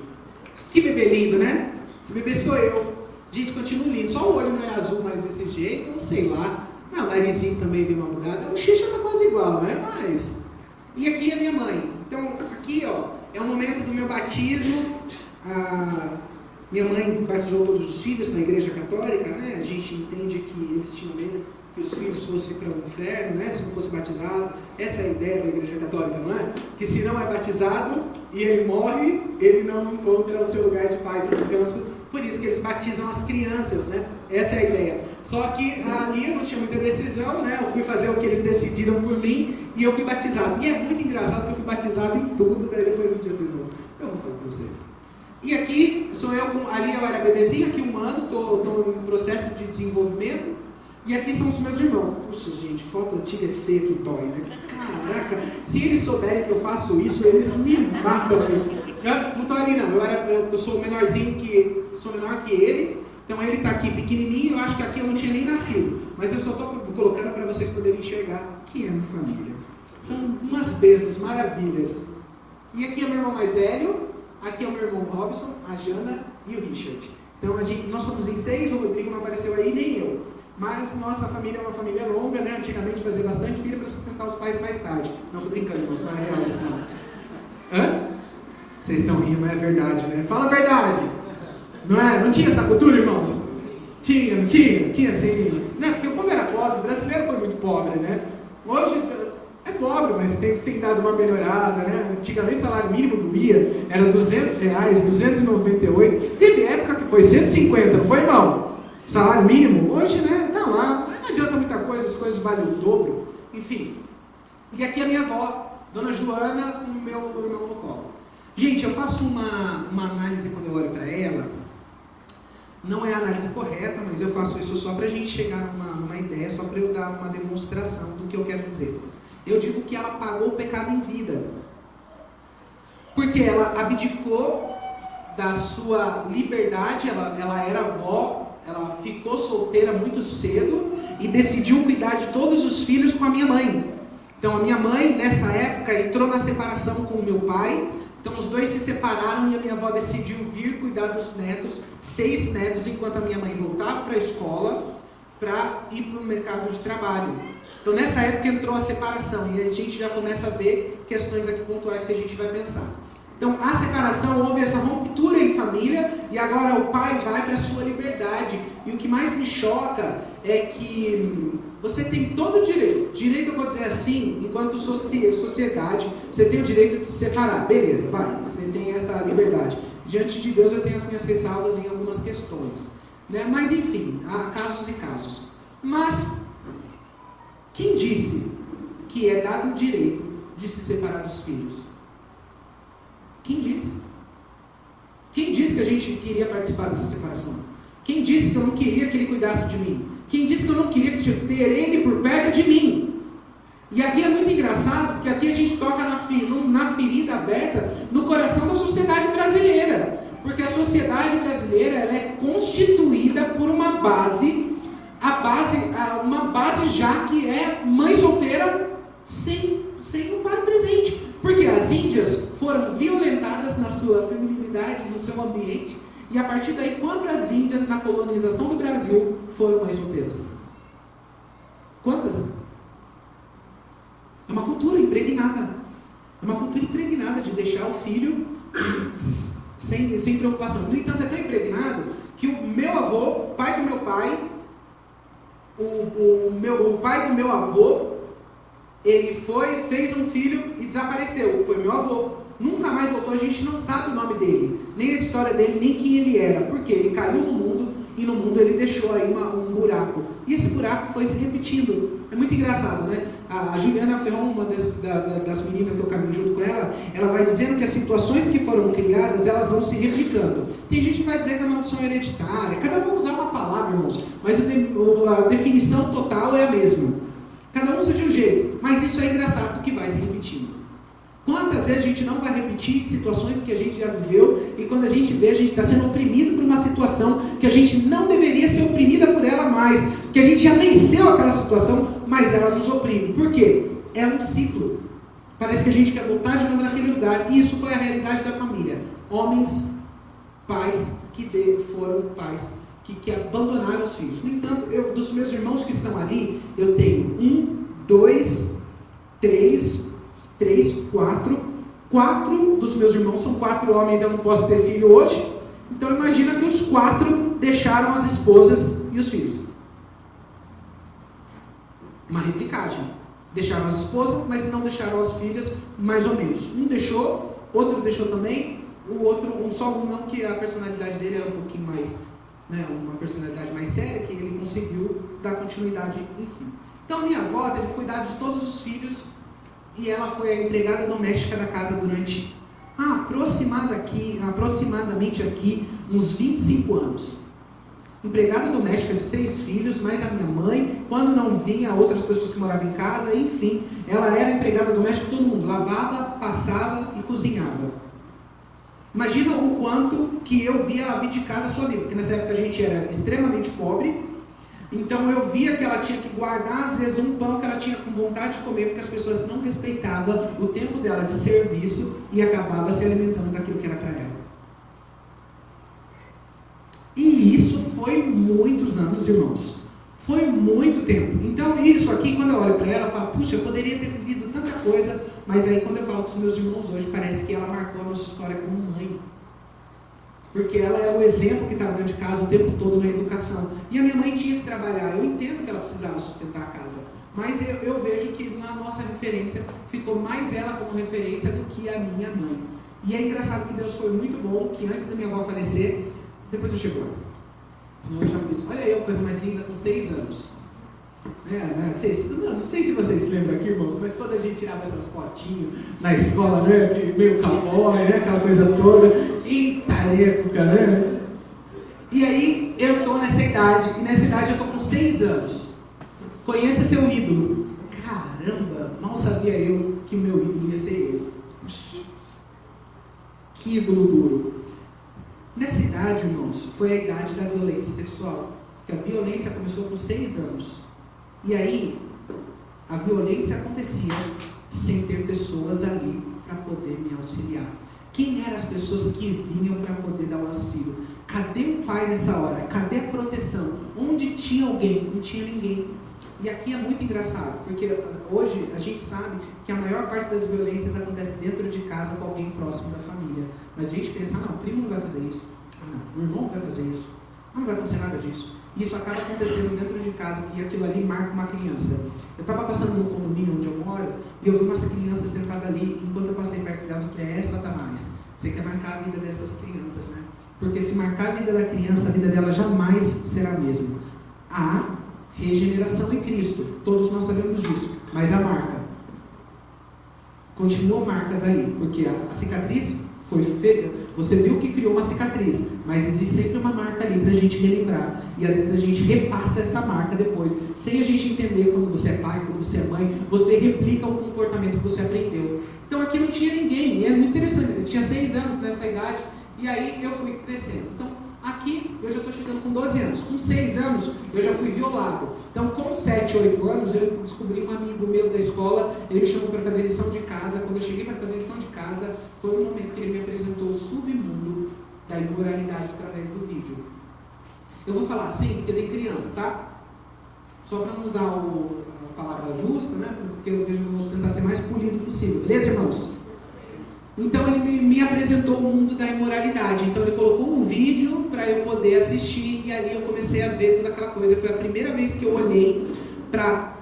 Que bebê lindo, né? Esse bebê sou eu. Gente, continua lindo. Só o olho não é azul mais desse jeito, eu sei lá. Não, o narizinho também deu uma mudada. O Xixa tá quase igual, né? Mas... E aqui é minha mãe. Então, aqui, ó, é o momento do meu batismo. Minha mãe batizou todos os filhos na igreja católica, né? A gente entende que eles tinham medo que os filhos fossem para o inferno, né? Se não fosse batizado. Essa é a ideia da igreja católica, não é? Que se não é batizado e ele morre, ele não encontra o seu lugar de paz e descanso. Por isso que eles batizam as crianças, né? Essa é a ideia. Só que ali eu não tinha muita decisão, né? Eu fui fazer o que eles decidiram por mim e eu fui batizado. E é muito engraçado que eu fui batizado em tudo, daí depois de decisões. Eu vou falar para vocês. E aqui sou eu, ali eu era bebezinho, aqui 1 ano, estou em processo de desenvolvimento. E aqui são os meus irmãos. Puxa, gente, foto antiga é feia que dói, né? Caraca, se eles souberem que eu faço isso, eles me matam aí. Não estou ali não, eu sou menorzinho sou menor que ele. Então ele está aqui pequenininho, eu acho que aqui eu não tinha nem nascido. Mas eu só estou colocando para vocês poderem enxergar que é minha família. São umas bestas, maravilhas. E aqui é meu irmão mais velho, aqui é o meu irmão Robson, a Jana e o Richard. Então nós somos em 6, o Rodrigo não apareceu aí, nem eu. Mas nossa família é uma família longa, né? Antigamente fazia bastante filho para sustentar os pais mais tarde. Não, tô brincando, irmão, isso não é real assim não. Hã? Vocês estão rindo, mas é verdade, né? Fala a verdade! Não é? Não tinha essa cultura, irmãos? Tinha, não tinha? Tinha sim. Não, porque o povo era pobre, o brasileiro foi muito pobre, né? Hoje é pobre, mas tem dado uma melhorada, né? Antigamente o salário mínimo doía, era R$200, 298. Teve época que foi 150, não foi, irmão? Salário mínimo? Hoje, né? Não adianta muita coisa, as coisas valem o dobro. Enfim. E aqui a minha avó, Dona Joana, com o meu no colo. Gente, eu faço uma análise quando eu olho para ela. Não é a análise correta, mas eu faço isso só para a gente chegar numa ideia, só para eu dar uma demonstração do que eu quero dizer. Eu digo que ela pagou o pecado em vida. Porque ela abdicou da sua liberdade, ela era avó, ela ficou solteira muito cedo e decidiu cuidar de todos os filhos com a minha mãe. Então a minha mãe, nessa época, entrou na separação com o meu pai. Então os dois se separaram e a minha avó decidiu vir cuidar dos netos, 6 netos, enquanto a minha mãe voltava para a escola para ir para o mercado de trabalho. Então nessa época entrou a separação e a gente já começa a ver questões aqui pontuais que a gente vai pensar. Então a separação, houve essa ruptura em família e agora o pai vai para a sua liberdade. E o que mais me choca é que você tem todo o direito eu vou dizer assim, enquanto sociedade, você tem o direito de se separar, beleza, vai, você tem essa liberdade. Diante de Deus eu tenho as minhas ressalvas em algumas questões, né? Mas enfim, há casos e casos. Mas, quem disse que é dado o direito de se separar dos filhos? Quem disse? Quem disse que a gente queria participar dessa separação? Quem disse que eu não queria que ele cuidasse de mim? Quem disse que eu não queria ter ele por perto de mim? E aqui é muito engraçado, porque aqui a gente toca na ferida aberta no coração da sociedade brasileira. Porque a sociedade brasileira ela é constituída por uma base já que é mãe solteira sem o pai presente. Porque as índias foram violentadas na sua feminilidade, no seu ambiente. E a partir daí, quantas índias na colonização do Brasil foram mães solteiras? Quantas? É uma cultura impregnada. É uma cultura impregnada de deixar o filho sem preocupação. No entanto, é tão impregnado que o meu avô, pai do meu pai, o pai do meu avô, ele fez um filho e desapareceu. Foi meu avô. Nunca mais voltou, a gente não sabe o nome dele, nem a história dele, nem quem ele era. Porque ele caiu no mundo, e no mundo ele deixou aí um buraco. E esse buraco foi se repetindo. É muito engraçado, né? A Juliana Ferron, uma das meninas que eu caminho junto com ela, ela vai dizendo que as situações que foram criadas, elas vão se replicando. Tem gente que vai dizer que a maldição é hereditária, cada um vai usar uma palavra, irmãos, mas a definição total é a mesma. Cada um usa de um jeito, mas isso é engraçado que vai se repetindo. Quantas vezes a gente não vai repetir situações que a gente já viveu e quando a gente vê, a gente está sendo oprimido por uma situação que a gente não deveria ser oprimida por ela mais, que a gente já venceu aquela situação, mas ela nos oprime. Por quê? É um ciclo. Parece que a gente quer voltar de novo naquele lugar. E isso foi a realidade da família. Homens, pais que foram pais que abandonaram os filhos. No entanto, dos meus irmãos que estão ali, eu tenho 1, 2, 3, 4. 4 dos meus irmãos são 4 homens, eu não posso ter filho hoje. Então imagina que os 4 deixaram as esposas e os filhos. Uma replicagem. Deixaram as esposas, mas não deixaram as filhas, mais ou menos. Um deixou, outro deixou também, o outro, só um não, que a personalidade dele era um pouquinho mais, né, uma personalidade mais séria, que ele conseguiu dar continuidade, enfim. Então minha avó teve cuidado de todos os filhos, e ela foi a empregada doméstica da casa durante aproximadamente aqui uns 25 anos. Empregada doméstica de 6 filhos, mais a minha mãe, quando não vinha outras pessoas que moravam em casa, enfim, ela era empregada doméstica de todo mundo, lavava, passava e cozinhava. Imagina o quanto que eu via ela abdicar da sua vida, porque nessa época a gente era extremamente pobre. Então eu via que ela tinha que guardar às vezes um pão que ela tinha com vontade de comer, porque as pessoas não respeitavam o tempo dela de serviço e acabava se alimentando daquilo que era para ela. E isso foi muitos anos, irmãos. Foi muito tempo. Então isso aqui, quando eu olho para ela, eu falo, puxa, eu poderia ter vivido tanta coisa, mas aí quando eu falo com os meus irmãos hoje, parece que ela marcou a nossa história como mãe. Porque ela é o exemplo que estava dentro de casa o tempo todo na educação. E a minha mãe tinha que trabalhar. Eu entendo que ela precisava sustentar a casa. Mas eu vejo que na nossa referência, ficou mais ela como referência do que a minha mãe. E é engraçado que Deus foi muito bom, que antes da minha avó falecer, depois eu chego lá. Olha aí, a coisa mais linda, com 6 anos. Não sei se vocês se lembram aqui, irmãos, mas quando a gente tirava essas fotinhos na escola, né, meio cowboy, né, aquela coisa toda, eita época, né? E aí eu estou nessa idade, e nessa idade eu estou com 6 anos. Conheça seu ídolo. Caramba, mal sabia eu que meu ídolo ia ser eu. Puxa, que ídolo duro. Nessa idade, irmãos, foi a idade da violência sexual. Porque a violência começou com 6 anos. E aí, a violência acontecia sem ter pessoas ali para poder me auxiliar. Quem eram as pessoas que vinham para poder dar o auxílio? Cadê o pai nessa hora? Cadê a proteção? Onde tinha alguém? Não tinha ninguém. E aqui é muito engraçado, porque hoje a gente sabe que a maior parte das violências acontece dentro de casa com alguém próximo da família. Mas a gente pensa, não, o primo não vai fazer isso. Não, o irmão não vai fazer isso. Não vai acontecer nada disso. Isso acaba acontecendo dentro de casa e aquilo ali marca uma criança. Eu estava passando no condomínio onde eu moro e eu vi umas crianças sentadas ali. Enquanto eu passei perto delas, eu falei, Satanás, você quer marcar a vida dessas crianças, né? Porque se marcar a vida da criança, a vida dela jamais será a mesma. Há regeneração em Cristo, todos nós sabemos disso, mas a marca continuam marcas ali, porque a cicatriz foi feita, você viu que criou uma cicatriz, mas existe sempre uma marca ali para a gente relembrar, e às vezes a gente repassa essa marca depois, sem a gente entender. Quando você é pai, quando você é mãe, você replica o comportamento que você aprendeu. Então aqui não tinha ninguém, e é muito interessante, eu tinha 6 anos nessa idade, e aí eu fui crescendo. Então aqui eu já estou chegando com 12 anos, com 6 anos eu já fui violado. Então com 7, 8 anos eu descobri um amigo meu da escola, ele me chamou para fazer lição de casa. Quando eu cheguei para fazer lição de casa, foi o momento que ele me apresentou o submundo da imoralidade através do vídeo. Eu vou falar assim, porque tem criança, tá? Só para não usar a palavra justa, né? Porque eu vou tentar ser mais polido possível, beleza, irmãos? Então ele me apresentou o mundo da imoralidade. Então ele colocou um vídeo para eu poder assistir, e ali eu comecei a ver toda aquela coisa. Foi a primeira vez que eu olhei para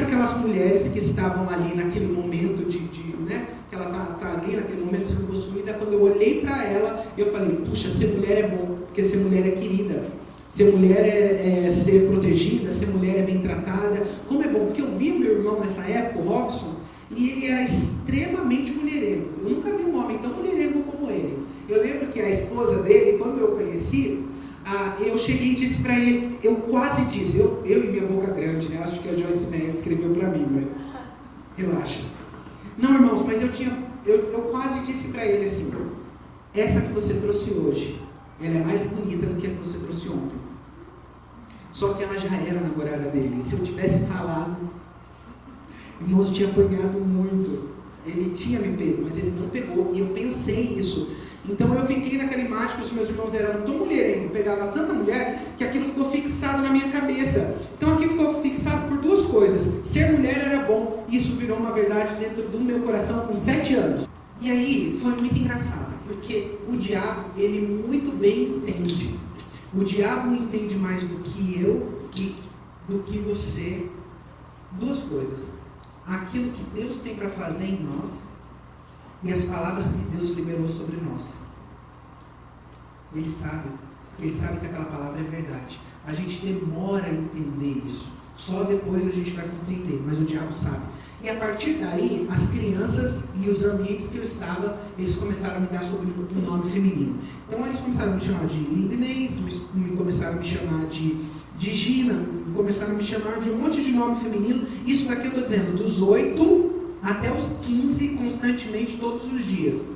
aquelas mulheres que estavam ali naquele momento né, que ela tá ali naquele momento sendo possuída. Quando eu olhei para ela, eu falei, puxa, ser mulher é bom, porque ser mulher é querida. Ser mulher é ser protegida, ser mulher é bem tratada. Como é bom, porque eu vi o meu irmão nessa época, o Robson, e ele era extremamente mulherengo. Eu nunca vi um homem tão mulherengo como ele. Eu lembro que a esposa dele, quando eu conheci, eu cheguei e disse para ele, eu quase disse, eu e minha boca grande, né? Acho que a Joyce Meyer escreveu para mim, mas relaxa. Não, irmãos, mas eu quase disse para ele assim, essa que você trouxe hoje, ela é mais bonita do que a que você trouxe ontem. Só que ela já era namorada dele. Se eu tivesse falado, irmãos, eu tinha apanhado muito. Ele tinha me pego, mas ele não pegou. E eu pensei isso. Então eu fiquei naquela imagem que os meus irmãos eram tão mulherengo, pegava tanta mulher, que aquilo ficou fixado na minha cabeça. Então aquilo ficou fixado por duas coisas. Ser mulher era bom, e isso virou uma verdade dentro do meu coração com 7 anos. E aí foi muito engraçado, porque o diabo, ele muito bem entende. O diabo entende mais do que eu e do que você. Duas coisas. Aquilo que Deus tem para fazer em nós e as palavras que Deus liberou sobre nós. Ele sabe que aquela palavra é verdade. A gente demora a entender isso. Só depois a gente vai compreender, mas o diabo sabe. E a partir daí, as crianças e os ambientes que eu estava, eles começaram a me dar sobre um nome feminino. Então eles começaram a me chamar de Lindinês, começaram a me chamar de Gina, começaram a me chamar de um monte de nome feminino. Isso daqui eu estou dizendo, dos 8 até os 15, constantemente, todos os dias.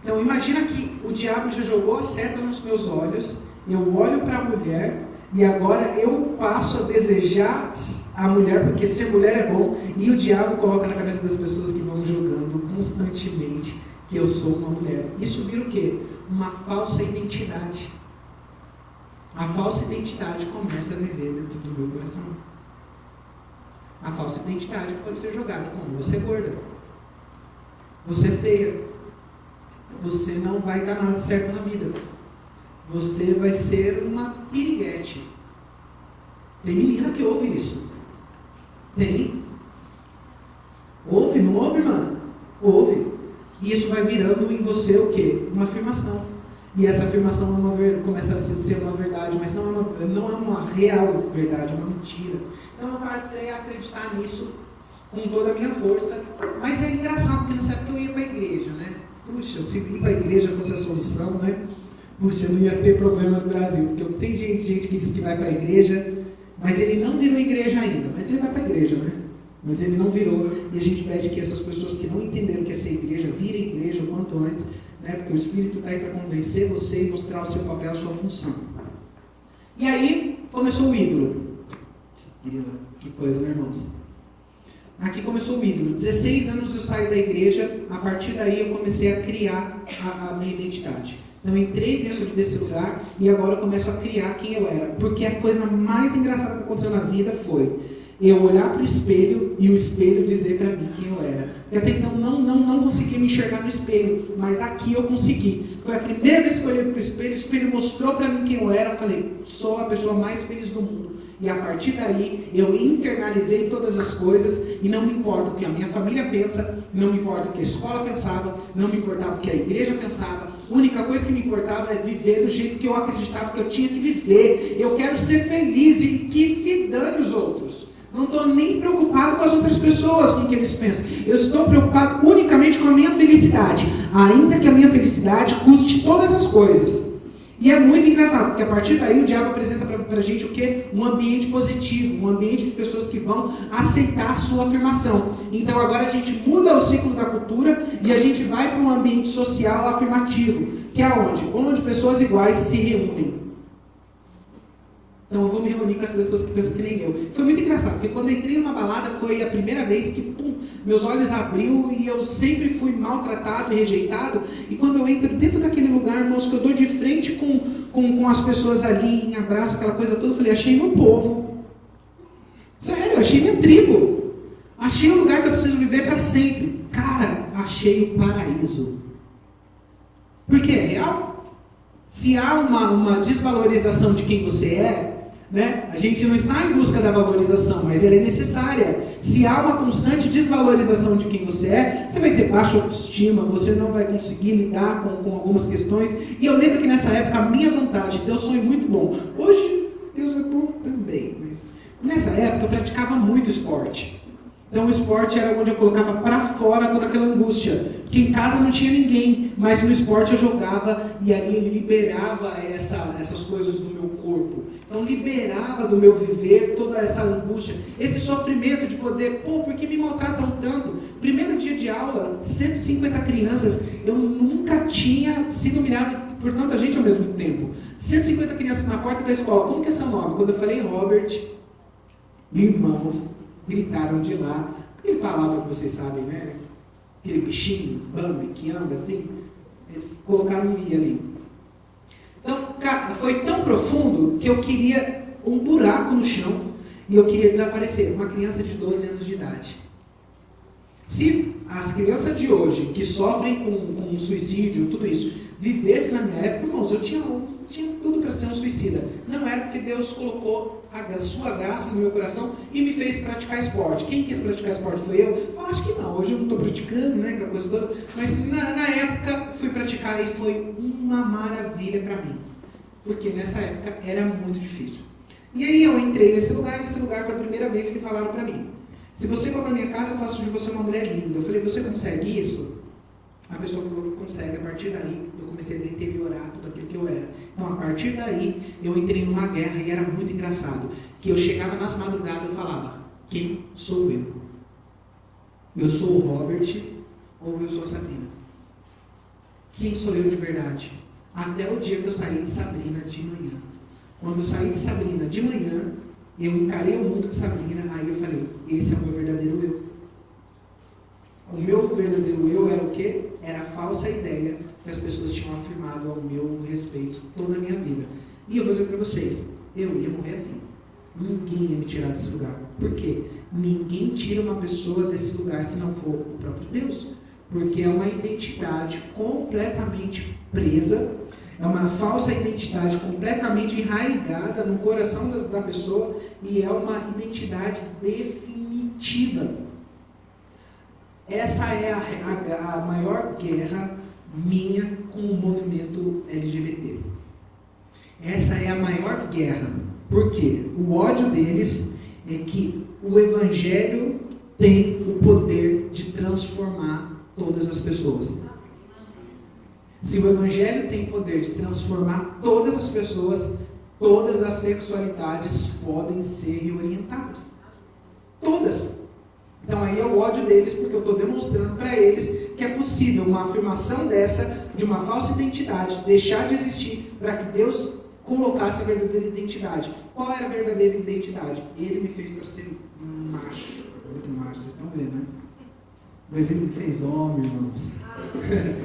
Então imagina que o diabo já jogou a seta nos meus olhos, eu olho para a mulher, e agora eu passo a desejar a mulher, porque ser mulher é bom, e o diabo coloca na cabeça das pessoas que vão julgando constantemente que eu sou uma mulher. Isso vira o quê? Uma falsa identidade. A falsa identidade começa a viver dentro do meu coração. A falsa identidade pode ser jogada como você é gorda, você é feia, você não vai dar nada certo na vida, você vai ser uma piriguete. Tem menina que ouve isso. Tem. Ouve, não ouve, irmã? Ouve. E isso vai virando em você o quê? Uma afirmação. E essa afirmação começa a ser uma verdade, mas não é uma real verdade, é uma mentira. Então eu comecei a acreditar nisso com toda a minha força. Mas é engraçado, porque nessa época eu ia para a igreja, né? Puxa, se ir para a igreja fosse a solução, né? Puxa, não ia ter problema no Brasil. Porque tem gente que diz que vai para a igreja, mas ele não virou igreja ainda. Mas ele vai para a igreja, né? Mas ele não virou. E a gente pede que essas pessoas que não entenderam o que é ser igreja, virem igreja o quanto antes, né? Porque o Espírito está aí para convencer você e mostrar o seu papel, a sua função. E aí começou o ídolo. Que coisa, né, irmãos? Aqui começou o ídolo. 16 anos eu saio da igreja. A partir daí eu comecei a criar a minha identidade. Então eu entrei dentro desse lugar e agora eu começo a criar quem eu era. Porque a coisa mais engraçada que aconteceu na vida foi eu olhar para o espelho e o espelho dizer para mim quem eu era. E até então não conseguia me enxergar no espelho, mas aqui eu consegui. Foi a primeira vez que eu olhei para o espelho mostrou para mim quem eu era. Eu falei, sou a pessoa mais feliz do mundo. E a partir daí eu internalizei todas as coisas e não me importa o que a minha família pensa, não me importa o que a escola pensava, não me importava o que a igreja pensava. A única coisa que me importava é viver do jeito que eu acreditava que eu tinha que viver. Eu quero ser feliz e que se dane os outros. Não estou nem preocupado com as outras pessoas, com o que eles pensam. Eu estou preocupado unicamente com a minha felicidade, ainda que a minha felicidade custe todas as coisas. E é muito engraçado, porque a partir daí o diabo apresenta para a gente o quê? Um ambiente positivo, um ambiente de pessoas que vão aceitar a sua afirmação. Então agora a gente muda o ciclo da cultura e a gente vai para um ambiente social afirmativo, que é onde? Onde pessoas iguais se reúnem. Então eu vou me reunir com as pessoas que pensam que nem eu. Foi muito engraçado, porque quando eu entrei numa balada foi a primeira vez que meus olhos abriu e eu sempre fui maltratado e rejeitado. E quando eu entro dentro daquele lugar, irmãos, que eu dou de frente com as pessoas ali, em abraço, aquela coisa toda, eu falei, achei meu povo. Sério, achei minha tribo. Achei um lugar que eu preciso viver para sempre. Cara, achei o paraíso. Porque é real. Se há uma desvalorização de quem você é, né? A gente não está em busca da valorização, mas ela é necessária. Se há uma constante desvalorização de quem você é, você vai ter baixa autoestima, você não vai conseguir lidar com algumas questões. E eu lembro que nessa época a minha vontade, Deus foi muito bom. Hoje, Deus é bom também, mas nessa época eu praticava muito esporte. Então o esporte era onde eu colocava para fora toda aquela angústia. Porque em casa não tinha ninguém, mas no esporte eu jogava e ali ele liberava essas coisas do meu corpo. Então liberava do meu viver toda essa angústia, esse sofrimento de poder, por que me maltratam tanto? Primeiro dia de aula, 150 crianças, eu nunca tinha sido humilhado por tanta gente ao mesmo tempo. 150 crianças na porta da escola, como que é seu nome? Quando eu falei Robert, irmãos, gritaram de lá, aquele palavra que vocês sabem, né? Aquele bichinho, Bambi, que anda assim, eles colocaram um I ali. Então, foi tão profundo que eu queria um buraco no chão e eu queria desaparecer. Uma criança de 12 anos de idade. Se as crianças de hoje, que sofrem com suicídio, tudo isso, vivessem na minha época, irmãos, eu tinha tudo para ser um suicida. Não era porque Deus colocou a sua graça no meu coração e me fez praticar esporte. Quem quis praticar esporte foi eu? Eu acho que não, hoje eu não estou praticando, né, aquela coisa toda, mas na época fui praticar e foi uma maravilha para mim, porque nessa época era muito difícil. E aí eu entrei nesse lugar foi a primeira vez que falaram para mim: se você for para minha casa, eu faço de você uma mulher linda. Eu falei: você consegue isso? A pessoa falou que consegue. A partir daí, eu comecei a deteriorar tudo aquilo que eu era. Então, a partir daí, eu entrei numa guerra e era muito engraçado. Que eu chegava nas madrugadas e falava: quem sou eu? Eu sou o Robert ou eu sou a Sabrina? Quem sou eu de verdade? Até o dia que eu saí de Sabrina de manhã. Quando eu saí de Sabrina de manhã, eu encarei o mundo de Sabrina, aí eu falei: esse é o meu verdadeiro eu. O meu verdadeiro eu era o quê? Era a falsa ideia que as pessoas tinham afirmado ao meu respeito toda a minha vida. E eu vou dizer para vocês, eu ia morrer assim. Ninguém ia me tirar desse lugar. Por quê? Ninguém tira uma pessoa desse lugar se não for o próprio Deus. Porque é uma identidade completamente presa, é uma falsa identidade completamente enraizada no coração da pessoa e é uma identidade definitiva. Essa é a maior guerra minha com o movimento LGBT. Essa é a maior guerra. Por quê? O ódio deles é que o Evangelho tem o poder de transformar todas as pessoas. Se o Evangelho tem o poder de transformar todas as pessoas, todas as sexualidades podem ser reorientadas. Todas. Então aí é o ódio deles, porque eu estou demonstrando para eles que é possível uma afirmação dessa, de uma falsa identidade, deixar de existir para que Deus colocasse a verdadeira identidade. Qual era a verdadeira identidade? Ele me fez para ser macho, muito macho, vocês estão vendo, né? Mas ele me fez homem, irmãos.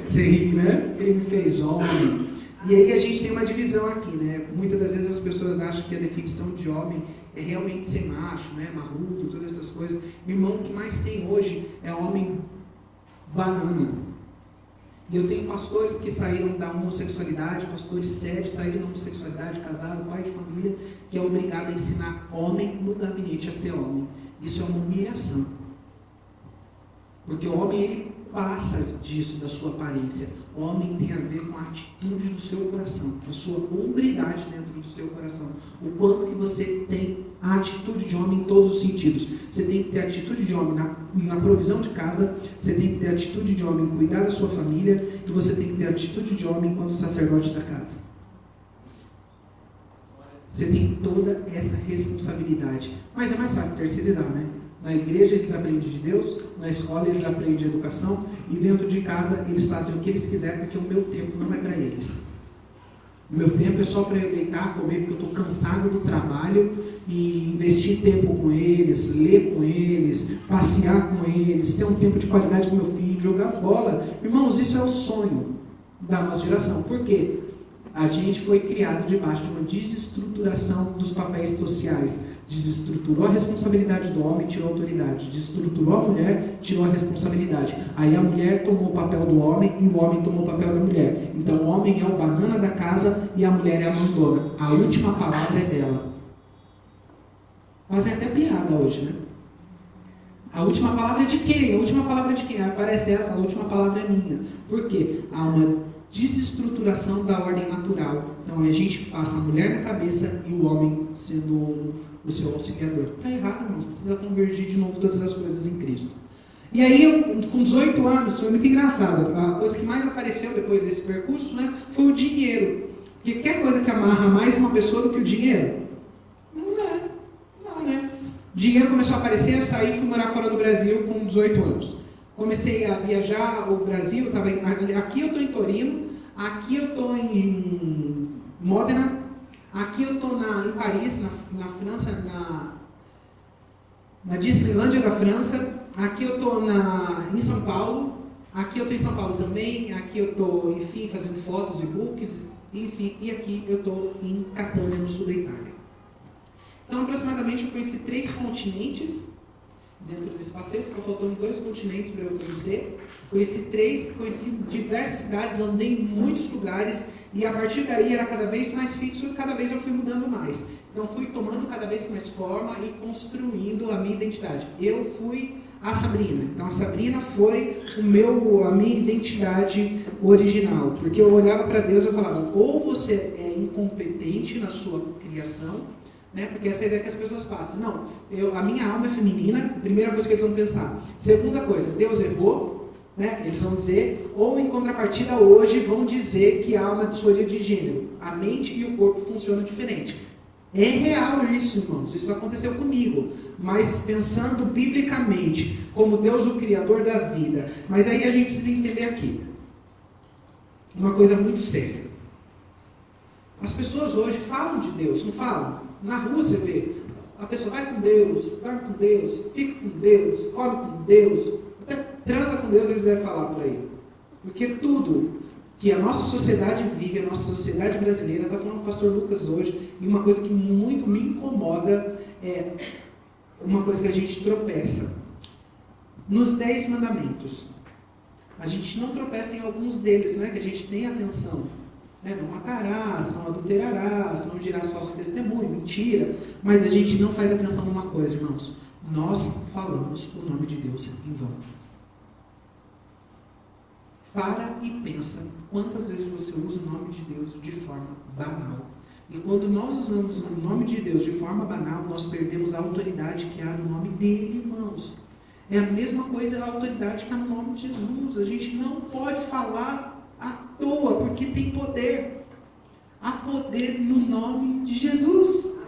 Você ri, né? Ele me fez homem. E aí a gente tem uma divisão aqui, né? Muitas das vezes as pessoas acham que a definição de homem é realmente ser macho, né? Marrudo, todas essas coisas. Irmão, o que mais tem hoje é homem banana. E eu tenho pastores que saíram da homossexualidade, pastores sérios saíram da homossexualidade, casado, pai de família, que é obrigado a ensinar homem no gabinete a ser homem. Isso é uma humilhação. Porque o homem, ele passa disso, da sua aparência. O homem tem a ver com a atitude do seu coração, a sua hombridade dentro do seu coração. O quanto que você tem a atitude de homem em todos os sentidos. Você tem que ter a atitude de homem na provisão de casa, você tem que ter a atitude de homem em cuidar da sua família, e você tem que ter a atitude de homem enquanto sacerdote da casa. Você tem toda essa responsabilidade. Mas é mais fácil terceirizar, né? Na igreja eles aprendem de Deus, na escola eles aprendem de educação, e dentro de casa eles fazem o que eles quiserem, porque o meu tempo não é para eles. O meu tempo é só para eu deitar, comer, porque eu estou cansado do trabalho, e investir tempo com eles, ler com eles, passear com eles, ter um tempo de qualidade com meu filho, jogar bola. Irmãos, isso é o sonho da nossa geração. Por quê? A gente foi criado debaixo de uma desestruturação dos papéis sociais. Desestruturou a responsabilidade do homem, tirou a autoridade. Desestruturou a mulher, tirou a responsabilidade. Aí a mulher tomou o papel do homem e o homem tomou o papel da mulher. Então o homem é o banana da casa e a mulher é a mandona. A última palavra é dela. Fazem até piada hoje, né? A última palavra é de quem? A última palavra é de quem? Aí aparece ela, fala, a última palavra é minha. Por quê? Há uma desestruturação da ordem natural. Então a gente passa a mulher na cabeça e o homem sendo o seu auxiliador. Está errado, irmãos. Precisa convergir de novo todas as coisas em Cristo. E aí, eu, com 18 anos, foi muito engraçado. A coisa que mais apareceu depois desse percurso, né, foi o dinheiro. Porque quer coisa que amarra mais uma pessoa do que o dinheiro? Não é. Dinheiro começou a aparecer, eu saí e fui morar fora do Brasil com 18 anos. Comecei a viajar o Brasil, aqui eu estou em Torino, aqui eu estou em Módena, aqui eu estou em Paris, na França, na Disneylândia da França, aqui eu estou em São Paulo, aqui eu estou em São Paulo também, aqui eu estou, enfim, fazendo fotos e books, enfim, e aqui eu estou em Catânia, no sul da Itália. Então, aproximadamente, eu conheci 3 continentes. Dentro desse passeio, ficou faltando 2 continentes para eu conhecer. Conheci diversas cidades, andei em muitos lugares, e a partir daí era cada vez mais fixo, e cada vez eu fui mudando mais. Então, fui tomando cada vez mais forma e construindo a minha identidade. Eu fui a Sabrina. Então, a Sabrina foi a minha identidade original. Porque eu olhava para Deus e falava, ou você é incompetente na sua criação, né? Porque essa é a ideia que as pessoas passam. Não, a minha alma é feminina, primeira coisa que eles vão pensar. Segunda coisa, Deus errou, né? Eles vão dizer, ou em contrapartida hoje vão dizer que há uma disforia de gênero. A mente e o corpo funcionam diferente. É real isso, irmãos, isso aconteceu comigo. Mas pensando biblicamente, como Deus o Criador da vida. Mas aí a gente precisa entender aqui uma coisa muito séria. As pessoas hoje falam de Deus, não falam? Na rua você vê, a pessoa vai com Deus, dorme com Deus, fica com Deus, come com Deus, até transa com Deus, eles devem falar por aí. Porque tudo que a nossa sociedade vive, a nossa sociedade brasileira, está falando com o pastor Lucas hoje, e uma coisa que muito me incomoda é uma coisa que a gente tropeça. Nos 10 mandamentos, a gente não tropeça em alguns deles, né, que a gente tem atenção. Não matarás, não adulterarás, não dirás falso testemunho, mentira. Mas a gente não faz atenção numa coisa, irmãos. Nós falamos o nome de Deus em vão. Para e pensa quantas vezes você usa o nome de Deus de forma banal. E quando nós usamos o nome de Deus de forma banal, nós perdemos a autoridade que há no nome dele, irmãos. É a mesma coisa a autoridade que há no nome de Jesus. A gente não pode falar à toa, porque tem poder. Há poder no nome de Jesus.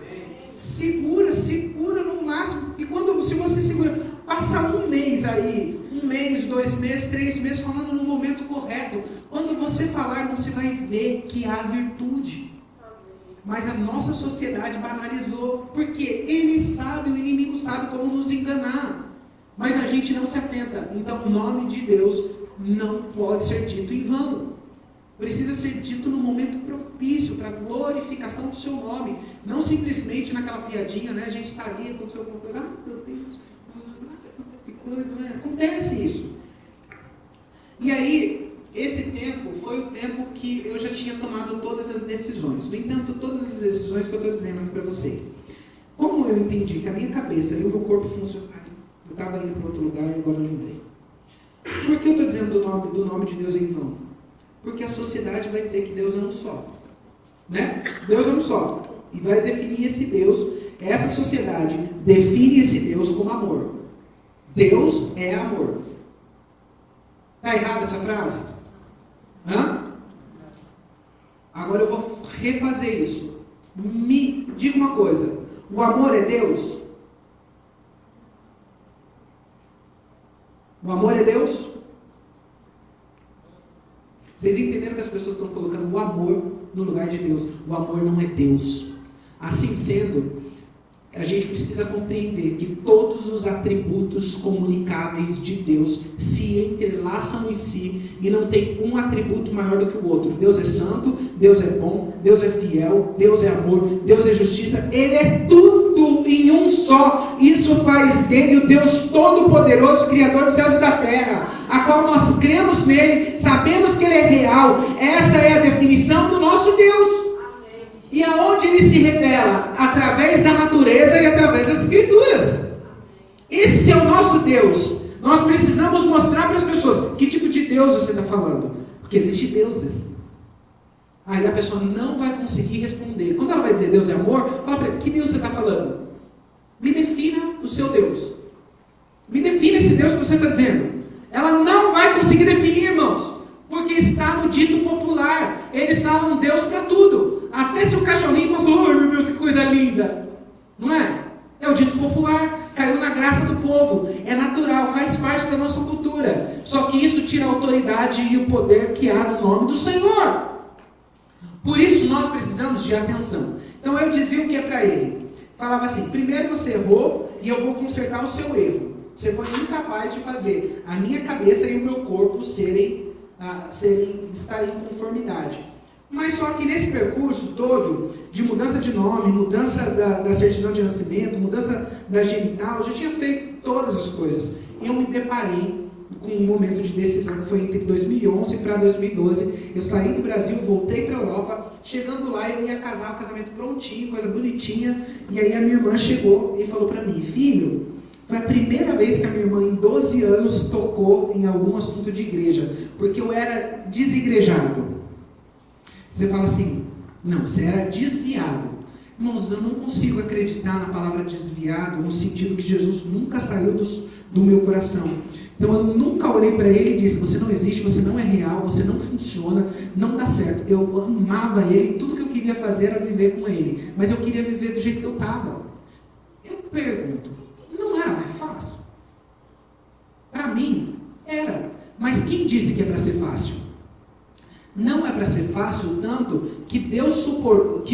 Segura no máximo. E se você segura, passa um mês aí, 1 mês, 2 meses, 3 meses, falando no momento correto. Quando você falar, você vai ver que há virtude. Mas a nossa sociedade banalizou, porque ele sabe, o inimigo sabe como nos enganar. Mas a gente não se atenta. Então o nome de Deus não pode ser dito em vão. Precisa ser dito no momento propício, para a glorificação do seu nome. Não simplesmente naquela piadinha, né? A gente está ali, aconteceu alguma coisa, meu Deus, que coisa, né? Acontece isso. E aí, esse tempo foi o tempo que eu já tinha tomado todas as decisões. No entanto, todas as decisões que eu estou dizendo aqui para vocês. Como eu entendi que a minha cabeça e o meu corpo funcionaram, eu estava indo para outro lugar e agora eu lembrei. Por que eu estou dizendo do nome de Deus em vão? Porque a sociedade vai dizer que Deus é um só. Né? Deus é um só. E vai definir esse Deus, essa sociedade define esse Deus como amor. Deus é amor. Está errada essa frase? Agora eu vou refazer isso. Me diga uma coisa. O amor é Deus? O amor é Deus? Vocês entenderam que as pessoas estão colocando o amor no lugar de Deus. O amor não é Deus. Assim sendo, a gente precisa compreender que todos os atributos comunicáveis de Deus se entrelaçam em si e não tem um atributo maior do que o outro. Deus é santo, Deus é bom, Deus é fiel, Deus é amor, Deus é justiça. Ele é tudo em um só. Isso faz dele o Deus Todo-Poderoso, Criador dos céus e da terra, a qual nós cremos nele, sabemos que ele é real. Essa é a definição do nosso Deus. E aonde ele se revela? Através da natureza e através das escrituras. Esse é o nosso Deus. Nós precisamos mostrar para as pessoas que tipo de Deus você está falando. Porque existem deuses. Aí a pessoa não vai conseguir responder. Quando ela vai dizer Deus é amor, fala para ela, que Deus você está falando? Me defina o seu Deus. Me defina esse Deus que você está dizendo. Ela não vai conseguir definir, irmãos. Porque está no dito popular. Eles falam Deus para tudo. Até se o cachorrinho passou, ai meu Deus, que coisa linda. Não é? É o dito popular. Caiu na graça do povo. É natural, faz parte da nossa cultura. Só que isso tira a autoridade e o poder que há no nome do Senhor. Por isso nós precisamos de atenção. Então eu dizia o que é para ele. Falava assim, primeiro você errou e eu vou consertar o seu erro. Você foi incapaz de fazer a minha cabeça e o meu corpo estarem em conformidade. Mas só que nesse percurso todo, de mudança de nome, mudança da certidão de nascimento, mudança da genital, eu já tinha feito todas as coisas. Eu me deparei com um momento de decisão que foi entre 2011 para 2012. Eu saí do Brasil, voltei para a Europa. Chegando lá, eu ia casar, o casamento prontinho, coisa bonitinha. E aí a minha irmã chegou e falou para mim, filho, foi a primeira vez que a minha irmã em 12 anos tocou em algum assunto de igreja, porque eu era desigrejado. Você fala assim, não, você era desviado. Irmãos, eu não consigo acreditar na palavra desviado, no sentido que Jesus nunca saiu do meu coração. Então eu nunca orei para ele e disse, você não existe, você não é real, você não funciona, não dá certo. Eu amava ele, tudo que eu queria fazer era viver com ele, mas eu queria viver do jeito que eu estava. Eu pergunto, não era mais fácil? Para mim, era. Mas quem disse que é para ser fácil? Não é para ser fácil tanto que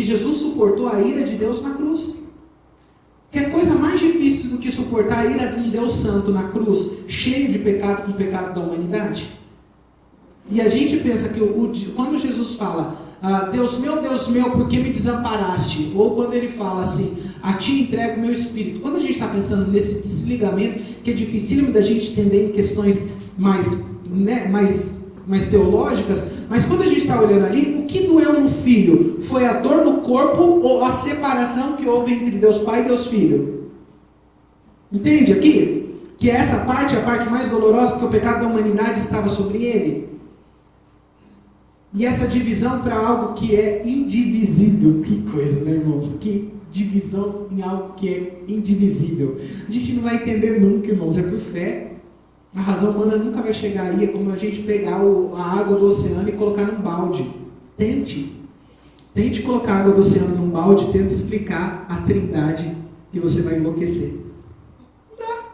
Jesus suportou a ira de Deus na cruz. Que é coisa mais difícil do que suportar a ira de um Deus santo na cruz, cheio de pecado com o pecado da humanidade? E a gente pensa que quando Jesus fala, Deus meu, por que me desamparaste? Ou quando ele fala assim, a ti entrego o meu espírito. Quando a gente está pensando nesse desligamento, que é dificílimo da gente entender em questões mais teológicas, mas quando a gente está olhando ali, o que doeu no filho? Foi a dor no corpo ou a separação que houve entre Deus Pai e Deus Filho? Entende aqui? Que essa parte é a parte mais dolorosa, porque o pecado da humanidade estava sobre ele. E essa divisão para algo que é indivisível. Que coisa, né, irmãos? Que divisão em algo que é indivisível. A gente não vai entender nunca, irmãos. É por fé. A razão humana nunca vai chegar aí. É como a gente pegar a água do oceano e colocar num balde. Tente colocar a água do oceano num balde, tenta explicar a trindade e você vai enlouquecer. Não dá.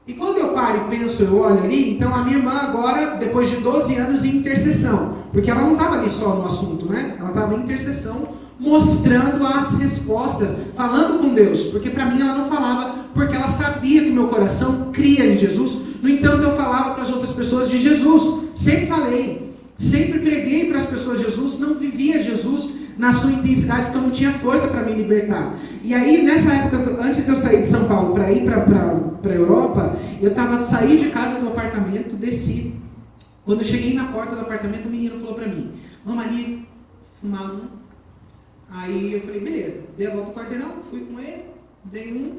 E quando eu paro e penso, eu olho ali, então a minha irmã agora, depois de 12 anos em intercessão, porque ela não estava ali só no assunto, né? Ela estava em intercessão, mostrando as respostas, falando com Deus, porque para mim ela não falava, porque ela sabia que o meu coração cria em Jesus. No entanto, eu falava para as outras pessoas de Jesus, sempre falei, sempre preguei para as pessoas de Jesus, não vivia Jesus na sua intensidade, porque eu não tinha força para me libertar. E aí, nessa época, antes de eu sair de São Paulo para ir para a Europa, saí de casa do apartamento, desci. Quando eu cheguei na porta do apartamento, o menino falou para mim, vamos ali fumar um. Aí eu falei, beleza, dei a volta do quarteirão, fui com ele, dei um,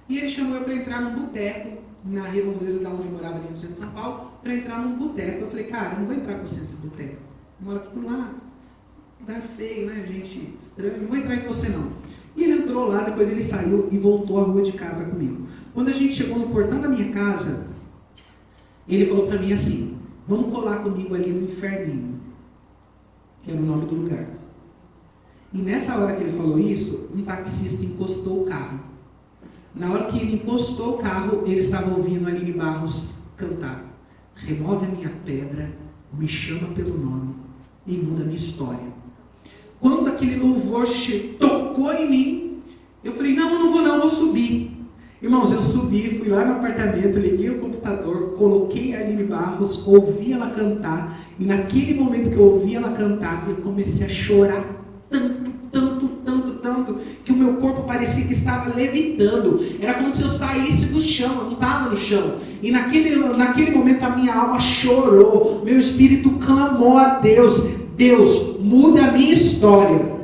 e ele chamou eu para entrar num boteco, na redondeza da onde eu morava ali no centro de São Paulo, para entrar num boteco. Eu falei, cara, eu não vou entrar com você nesse boteco, eu moro aqui do lado, lugar feio, né, gente estranha, não vou entrar com você não. E ele entrou lá, depois ele saiu e voltou à rua de casa comigo. Quando a gente chegou no portão da minha casa, ele falou para mim assim, vamos colar comigo ali no Inferninho, que era o nome do lugar. E nessa hora que ele falou isso, um taxista encostou o carro. Na hora que ele encostou o carro, ele estava ouvindo a Aline Barros cantar. Remove a minha pedra, me chama pelo nome e muda a minha história. Quando aquele louvor tocou em mim, eu falei, não, eu não vou não, eu vou subir. Irmãos, eu subi, fui lá no apartamento, liguei o computador, coloquei a Aline Barros, ouvi ela cantar. E naquele momento que eu ouvi ela cantar, eu comecei a chorar tanto, que o meu corpo parecia que estava levitando. Era como se eu saísse do chão, eu não estava no chão. E naquele momento a minha alma chorou, meu espírito clamou a Deus. Deus, muda a minha história.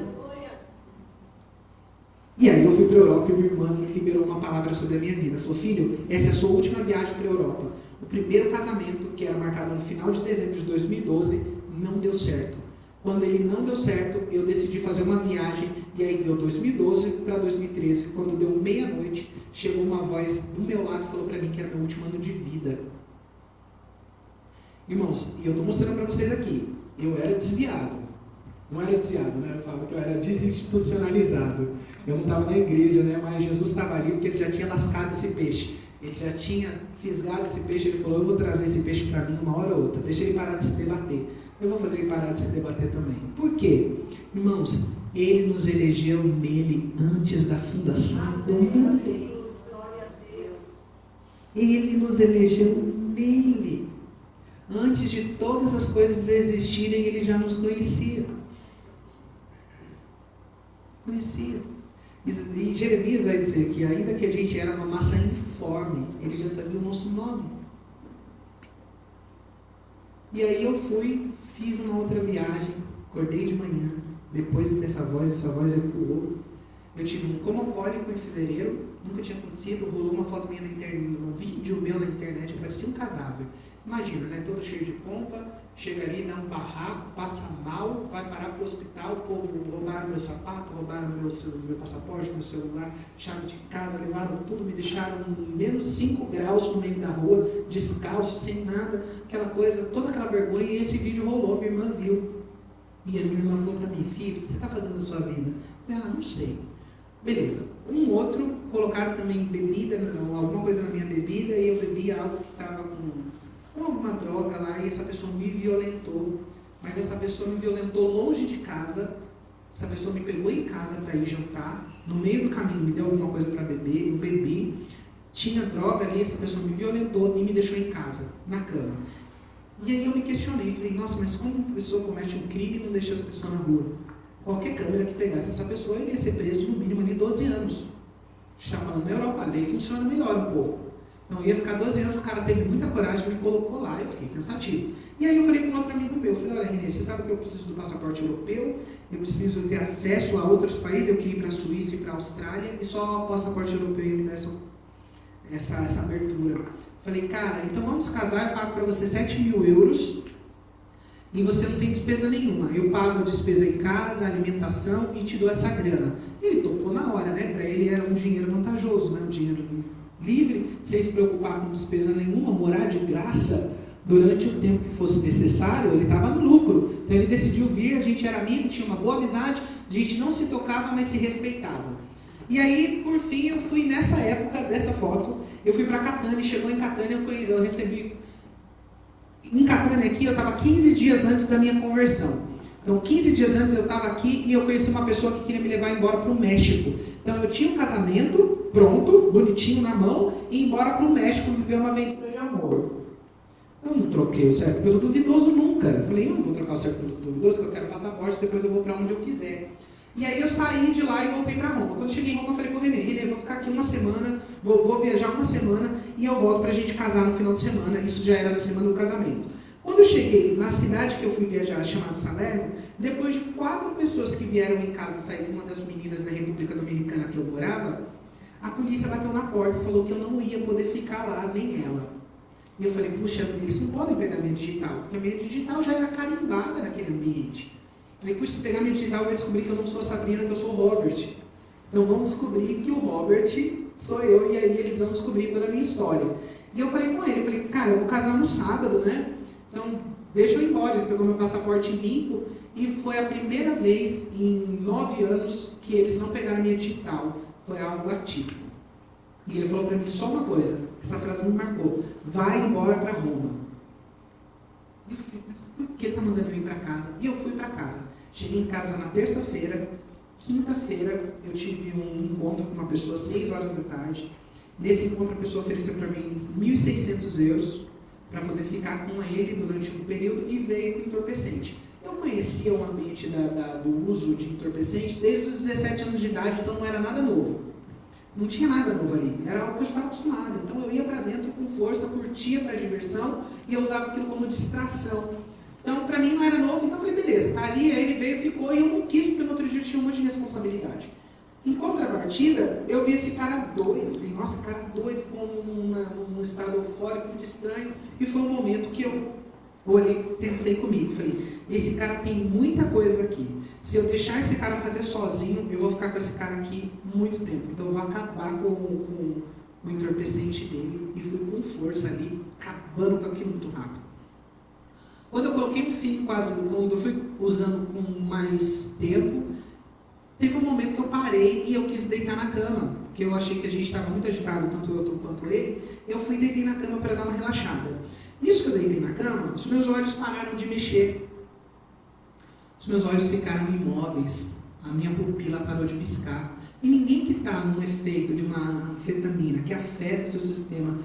E aí eu fui para a Europa e minha irmã me liberou uma palavra sobre a minha vida. Falou, filho, essa é a sua última viagem para a Europa. O primeiro casamento, que era marcado no final de dezembro de 2012, não deu certo. Quando ele não deu certo, eu decidi fazer uma viagem, e aí deu 2012 para 2013. Quando deu meia-noite, chegou uma voz do meu lado e falou para mim que era meu último ano de vida. Irmãos, e eu estou mostrando para vocês aqui, eu era desviado. Não era desviado, né? Eu falo que eu era desinstitucionalizado. Eu não estava na igreja, né? Mas Jesus estava ali porque ele já tinha lascado esse peixe. Ele já tinha fisgado esse peixe. Ele falou, eu vou trazer esse peixe para mim uma hora ou outra. Deixa ele parar de se debater. Eu vou fazer ele parar de se debater também. Por quê? Irmãos, ele nos elegeu nele antes da fundação do mundo. Ele nos elegeu nele. Antes de todas as coisas existirem, ele já nos conhecia. E Jeremias vai dizer que ainda que a gente era uma massa informe, ele já sabia o nosso nome. E aí eu fiz uma outra viagem, acordei de manhã, depois dessa voz ecoou. Eu tive um coma alcoólico em fevereiro, nunca tinha acontecido, rolou uma foto minha na internet, um vídeo meu na internet, eu parecia um cadáver. Imagina, né? Todo cheio de pompa, chega ali, dá um barraco, passa mal, vai parar para o hospital, o povo roubaram meu sapato, roubaram meu passaporte, meu celular, chave de casa, levaram tudo, me deixaram menos 5 graus no meio da rua, descalço, sem nada, aquela coisa, toda aquela vergonha, e esse vídeo rolou, minha irmã viu. E a minha irmã falou para mim, filho, o que você está fazendo na sua vida? Eu falei, não sei. Beleza. Um outro, colocaram também bebida, alguma coisa na minha bebida, e eu bebi algo que estava com alguma droga lá, e essa pessoa me violentou. Mas essa pessoa me violentou longe de casa. Essa pessoa me pegou em casa para ir jantar. No meio do caminho me deu alguma coisa para beber, eu bebi. Tinha droga ali, essa pessoa me violentou e me deixou em casa, na cama. E aí eu me questionei, falei, nossa, mas como uma pessoa comete um crime e não deixa essa pessoa na rua? Qualquer câmera que pegasse essa pessoa, ele ia ser preso no mínimo de 12 anos. A gente está falando na Europa, a lei funciona melhor um pouco. Então, eu ia ficar 12 anos, o cara teve muita coragem, me colocou lá, eu fiquei pensativo. E aí eu falei com um outro amigo meu, eu falei, olha Renê, você sabe que eu preciso do passaporte europeu, eu preciso ter acesso a outros países, eu queria ir para a Suíça e para a Austrália, e só o passaporte europeu ia me dar essa abertura. Falei, cara, então vamos casar, eu pago para você 7.000 euros, e você não tem despesa nenhuma. Eu pago a despesa em casa, a alimentação, e te dou essa grana. Ele topou na hora, né? Para ele era um dinheiro vantajoso, né? Um dinheiro livre, sem se preocupar com despesa nenhuma, morar de graça durante o tempo que fosse necessário, ele estava no lucro. Então ele decidiu vir, a gente era amigo, tinha uma boa amizade, a gente não se tocava, mas se respeitava. E aí, por fim, eu fui nessa época dessa foto, eu fui para Catânia, chegou em Catânia, eu recebi... Em Catânia aqui, eu estava 15 dias antes da minha conversão. Então, 15 dias antes eu estava aqui e eu conheci uma pessoa que queria me levar embora para o México. Então, eu tinha um casamento pronto, bonitinho na mão, e ir embora para o México viver uma aventura de amor. Eu não troquei o certo pelo duvidoso nunca. Eu falei, eu não vou trocar o certo pelo duvidoso, que eu quero passaporte, depois eu vou para onde eu quiser. E aí eu saí de lá e voltei para Roma. Quando eu cheguei em Roma, eu falei com o Renê, eu vou ficar aqui uma semana, vou viajar uma semana, e eu volto para a gente casar no final de semana. Isso já era na semana do casamento. Quando eu cheguei na cidade que eu fui viajar, chamada Salerno, depois de 4 pessoas que vieram em casa sair de uma das meninas da República Dominicana que eu morava, a polícia bateu na porta e falou que eu não ia poder ficar lá, nem ela. E eu falei, puxa, eles não podem pegar minha digital, porque a minha digital já era carimbada naquele ambiente. Eu falei, puxa, se pegar minha digital, vai descobrir que eu não sou Sabrina, que eu sou Robert. Então vamos descobrir que o Robert sou eu, e aí eles vão descobrir toda a minha história. E eu falei com ele, eu falei, cara, eu vou casar no sábado, né? Então, deixa eu ir embora. Ele pegou meu passaporte limpo e foi a primeira vez em 9 anos que eles não pegaram minha digital. Foi algo atípico. E ele falou para mim só uma coisa, essa frase me marcou, vai embora para Roma. E eu falei, mas por que tá mandando eu ir para casa? E eu fui para casa. Cheguei em casa na terça-feira, quinta-feira eu tive um encontro com uma pessoa às 6 horas da tarde. Nesse encontro a pessoa ofereceu para mim 1.600 euros para poder ficar com ele durante um período e veio com entorpecente. Eu conhecia o ambiente do uso de entorpecente desde os 17 anos de idade, então não era nada novo. Não tinha nada novo ali, era algo que eu já estava acostumado. Então eu ia para dentro com força, curtia para diversão e eu usava aquilo como distração. Então, para mim não era novo, então eu falei, beleza, tá ali, aí ele veio, ficou, e eu não quis, porque no outro dia eu tinha um monte de responsabilidade. Em contrapartida, eu vi esse cara doido, falei, nossa, cara doido, ficou num estado eufórico, muito estranho, e foi um momento que eu olhei, pensei comigo, falei, esse cara tem muita coisa aqui, se eu deixar esse cara fazer sozinho, eu vou ficar com esse cara aqui muito tempo, então eu vou acabar com o entorpecente dele, e fui com força ali, acabando com aquilo muito rápido. Quando eu coloquei um fim quando eu fui usando com mais tempo, teve um momento que eu parei e eu quis deitar na cama, porque eu achei que a gente estava muito agitado, tanto eu quanto ele, eu fui e deitei na cama para dar uma relaxada. Nisso que eu deitei na cama, os meus olhos pararam de mexer. Os meus olhos ficaram imóveis, a minha pupila parou de piscar. E ninguém que está num efeito de uma anfetamina que afeta seu sistema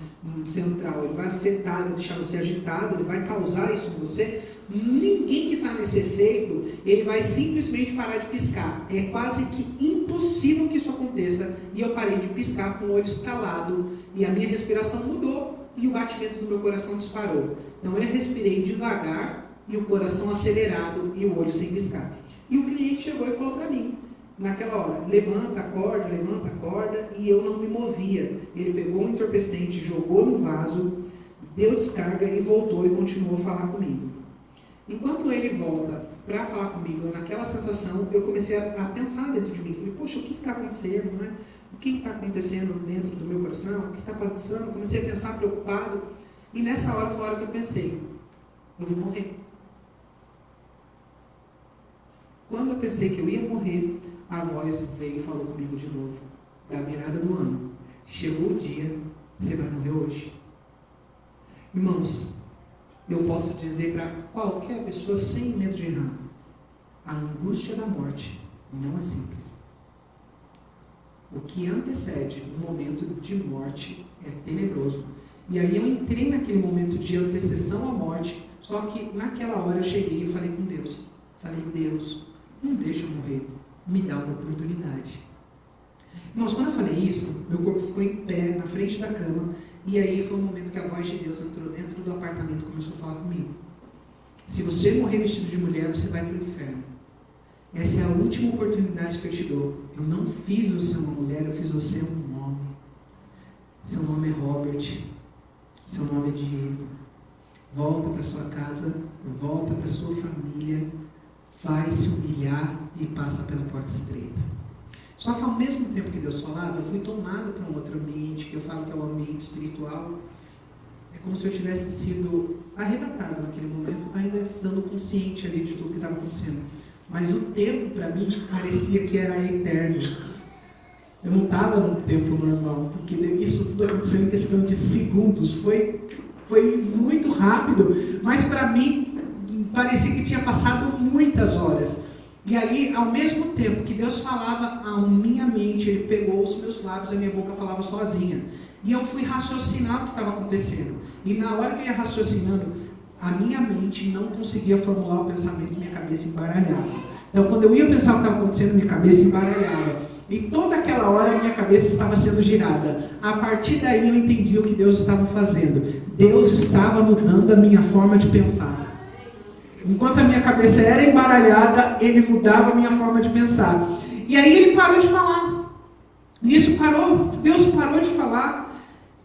central, ele vai afetar, vai deixar você agitado, ele vai causar isso em você, ninguém que está nesse efeito, ele vai simplesmente parar de piscar. É quase que impossível que isso aconteça. E eu parei de piscar com o olho estalado, e a minha respiração mudou, e o batimento do meu coração disparou. Então eu respirei devagar, e o coração acelerado, e o olho sem piscar. E o cliente chegou e falou para mim, naquela hora, levanta, acorda, e eu não me movia. Ele pegou um entorpecente, jogou no vaso, deu descarga e voltou e continuou a falar comigo. Enquanto ele volta para falar comigo, naquela sensação, eu comecei a pensar dentro de mim. Falei, poxa, o que está acontecendo, né? O que está acontecendo dentro do meu coração? O que está passando? Comecei a pensar preocupado. E nessa hora foi a hora que eu pensei, eu vou morrer. Quando eu pensei que eu ia morrer, a voz veio e falou comigo de novo, da virada do ano. Chegou o dia, você vai morrer hoje. Irmãos, eu posso dizer para qualquer pessoa sem medo de errar, a angústia da morte não é simples. O que antecede o momento de morte é tenebroso. E aí eu entrei naquele momento de antecessão à morte, só que naquela hora eu cheguei e falei com Deus. Falei, Deus, não deixa eu morrer. Me dá uma oportunidade. Irmãos, quando eu falei isso, meu corpo ficou em pé, na frente da cama, e aí foi o momento que a voz de Deus entrou dentro do apartamento e começou a falar comigo. Se você morrer vestido de mulher, você vai para o inferno. Essa é a última oportunidade que eu te dou. Eu não fiz você uma mulher, eu fiz você um homem. Seu nome é Robert. Seu nome é Diego. Volta para sua casa, volta para sua família, vai se humilhar e passa pela porta estreita. Só que ao mesmo tempo que Deus falava, eu fui tomado para um outro ambiente, que eu falo que é o ambiente espiritual. É como se eu tivesse sido arrebatado naquele momento, ainda estando consciente ali de tudo que estava acontecendo. Mas o tempo para mim parecia que era eterno. Eu não estava num tempo normal, porque isso tudo aconteceu em questão de segundos. Foi muito rápido, mas para mim parecia que tinha passado muitas horas. E ali, ao mesmo tempo que Deus falava à minha mente, Ele pegou os meus lábios e a minha boca falava sozinha. E eu fui raciocinar o que estava acontecendo. E na hora que eu ia raciocinando, a minha mente não conseguia formular o pensamento, minha cabeça embaralhava. Então, quando eu ia pensar o que estava acontecendo, minha cabeça embaralhava. E toda aquela hora, minha cabeça estava sendo girada. A partir daí, eu entendi o que Deus estava fazendo. Deus estava mudando a minha forma de pensar. Enquanto a minha cabeça era embaralhada, Ele mudava a minha forma de pensar. E aí Ele parou de falar. Nisso Deus parou de falar.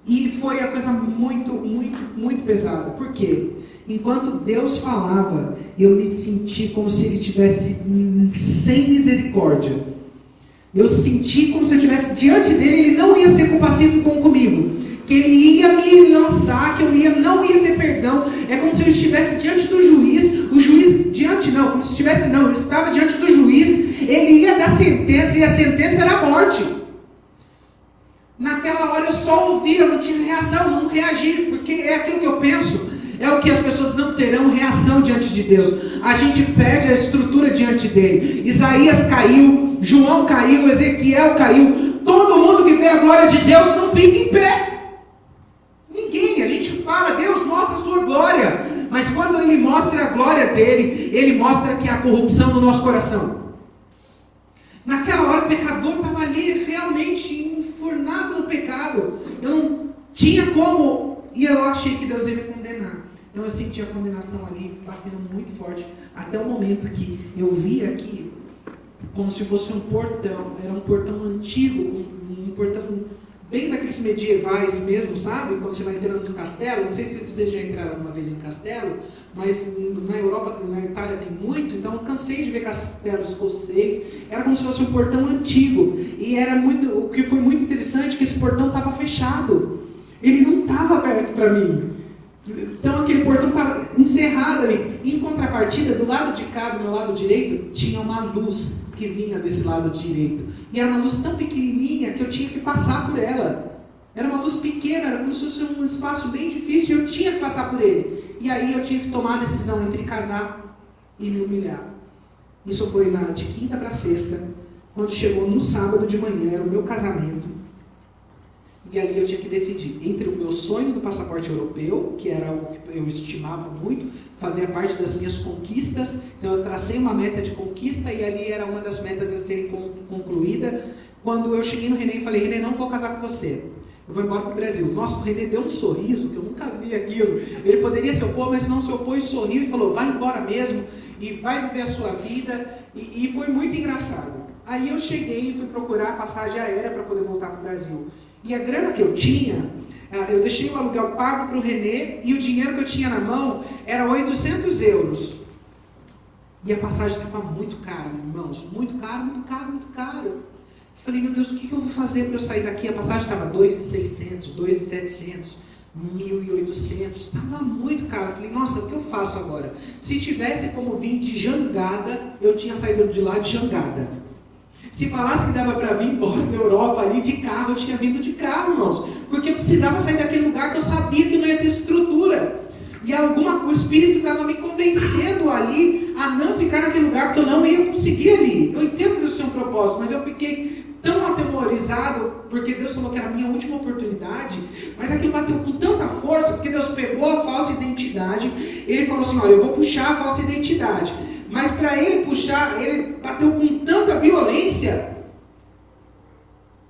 E foi a coisa muito, muito, muito pesada. Por quê? Enquanto Deus falava, eu me senti como se Ele tivesse sem misericórdia. Eu senti como se eu estivesse diante dEle, Ele não ia ser compassivo e bom comigo. Que Ele ia me lançar, que eu não ia ter perdão. É como se eu estivesse diante do juiz, o juiz diante não, como se estivesse não, eu estava diante do juiz, ele ia dar sentença e a sentença era a morte. Naquela hora eu só ouvia, eu não tinha reação, não reagi, porque é aquilo que eu penso, é o que as pessoas não terão reação diante de Deus. A gente perde a estrutura diante dele. Isaías caiu, João caiu, Ezequiel caiu, todo mundo que vê a glória de Deus não fica em pé. Ninguém, a gente fala, Deus mostra a sua glória, mas quando Ele mostra a glória dEle, Ele mostra que há corrupção no nosso coração. Naquela hora o pecador estava ali realmente enfurnado no pecado, eu não tinha como, e eu achei que Deus ia me condenar. Então eu senti a condenação ali batendo muito forte, até o momento que eu vi aqui como se fosse um portão. Era um portão antigo, um portão bem daqueles medievais mesmo, sabe? Quando você vai entrando nos castelos. Não sei se vocês já entraram alguma vez em castelo, mas na Europa, na Itália tem muito, então eu cansei de ver castelos escoceses. Era como se fosse um portão antigo. E era muito, o que foi muito interessante é que esse portão estava fechado. Ele não estava aberto para mim. Então aquele portão estava encerrado ali. Em contrapartida, do lado de cá, do meu lado direito, tinha uma luz que vinha desse lado direito. E era uma luz tão pequenininha que eu tinha que passar por ela. Era uma luz pequena, era como se fosse um espaço bem difícil e eu tinha que passar por ele. E aí eu tinha que tomar a decisão entre casar e me humilhar. Isso foi de quinta para sexta, quando chegou no sábado de manhã, era o meu casamento. E ali eu tinha que decidir entre o meu sonho do passaporte europeu, que era algo que eu estimava muito, fazia parte das minhas conquistas. Então eu tracei uma meta de conquista e ali era uma das metas a serem concluída. Quando eu cheguei no René e falei: René, não vou casar com você, eu vou embora para o Brasil. Nossa, o René deu um sorriso, que eu nunca vi aquilo. Ele poderia se opor, mas não se opôs, sorriu e falou: vai embora mesmo, e vai viver a sua vida. E foi muito engraçado. Aí eu cheguei e fui procurar a passagem aérea para poder voltar para o Brasil. E a grana que eu tinha, eu deixei o aluguel pago para o René, e o dinheiro que eu tinha na mão era 800 euros. E a passagem estava muito cara, irmãos. Muito caro, muito caro, muito caro. Falei: meu Deus, o que eu vou fazer para eu sair daqui? A passagem estava 2.600, 2.700, 1.800. Estava muito caro. Falei: nossa, o que eu faço agora? Se tivesse como vir de Jangada, eu tinha saído de lá de Jangada. Se falasse que dava para vir embora da Europa ali de carro, eu tinha vindo de carro, irmãos. Porque eu precisava sair daquele lugar que eu sabia que não ia ter estrutura. E o Espírito estava me convencendo ali a não ficar naquele lugar, porque eu não ia conseguir ali. Eu entendo que Deus tem um propósito, mas eu fiquei tão atemorizado, porque Deus falou que era a minha última oportunidade, mas aquilo bateu com tanta força, porque Deus pegou a falsa identidade. Ele falou assim: olha, eu vou puxar a falsa identidade. Mas para ele puxar, ele bateu com tanta violência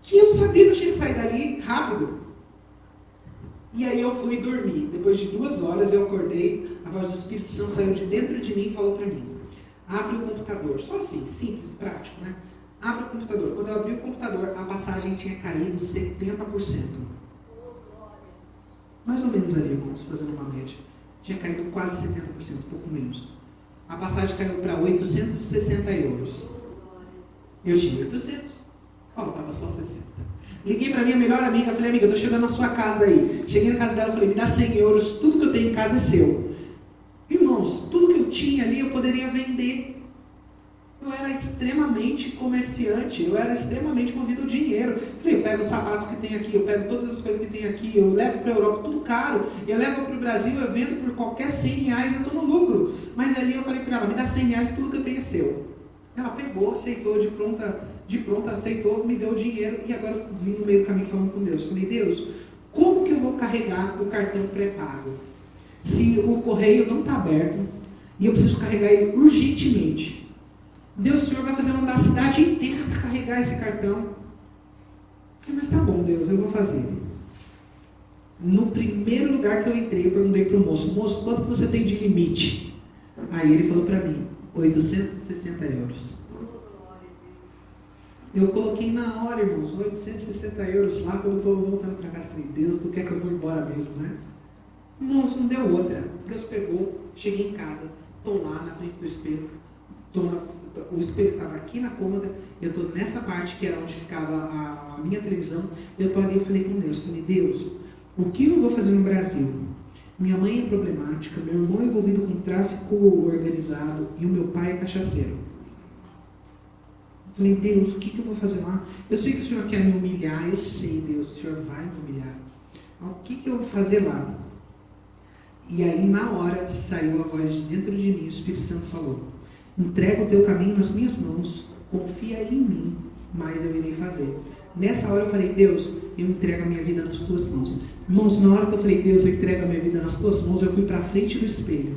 que eu sabia que eu tinha que sair dali rápido. E aí eu fui dormir. Depois de 2 horas eu acordei, a voz do Espírito Santo saiu de dentro de mim e falou para mim: abre o computador. Só assim, simples, prático, né? Abre o computador. Quando eu abri o computador, a passagem tinha caído 70%. Mais ou menos ali, irmãos, fazendo uma média. Tinha caído quase 70%, um pouco menos. A passagem caiu para 860 euros. Eu tinha 800, faltava só 60. Liguei para minha melhor amiga, falei: amiga, eu estou chegando na sua casa aí. Cheguei na casa dela, falei: me dá 100 euros, tudo que eu tenho em casa é seu. Irmãos, tudo que eu tinha ali eu poderia vender. Eu era extremamente comerciante, eu era extremamente movido ao dinheiro. Falei: eu pego os sapatos que tem aqui, eu pego todas as coisas que tem aqui, eu levo para a Europa, tudo caro. Eu levo para o Brasil, eu vendo por qualquer 100 reais, eu estou no lucro. Mas ali eu falei para ela: me dá 100 reais, tudo que eu tenho é seu. Ela pegou, aceitou, de pronta aceitou, me deu o dinheiro. E agora eu vim no meio do caminho falando com Deus. Falei: Deus, como que eu vou carregar o cartão pré-pago se o correio não está aberto e eu preciso carregar ele urgentemente? Deus, o Senhor vai fazer mandar a cidade inteira para carregar esse cartão. Falei: mas tá bom, Deus, eu vou fazer. No primeiro lugar que eu entrei, eu perguntei para o moço: moço, quanto que você tem de limite? Aí ele falou para mim: 860 euros. Eu coloquei na hora, irmãos, 860 euros lá. Quando eu estou voltando para casa, falei: Deus, tu quer que eu vou embora mesmo, né? Irmãos, não deu outra. Deus pegou, cheguei em casa, estou lá na frente do espelho. O espelho estava aqui na cômoda, eu estou nessa parte que era onde ficava a minha televisão. Eu estou ali, eu falei com Deus: falei: Deus, o que eu vou fazer no Brasil? Minha mãe é problemática, meu irmão é envolvido com tráfico organizado e o meu pai é cachaceiro. Falei: Deus, o que eu vou fazer lá? Eu sei que o Senhor quer me humilhar, eu sei, Deus, o Senhor vai me humilhar. Mas o que eu vou fazer lá? E aí na hora saiu a voz de dentro de mim, o Espírito Santo falou: entrega o teu caminho nas minhas mãos, confia em mim, mas eu irei fazer. Nessa hora eu falei: Deus, eu entrego a minha vida nas tuas mãos. Irmãos, na hora que eu falei: Deus, eu entrego a minha vida nas tuas mãos, eu fui para a frente do espelho.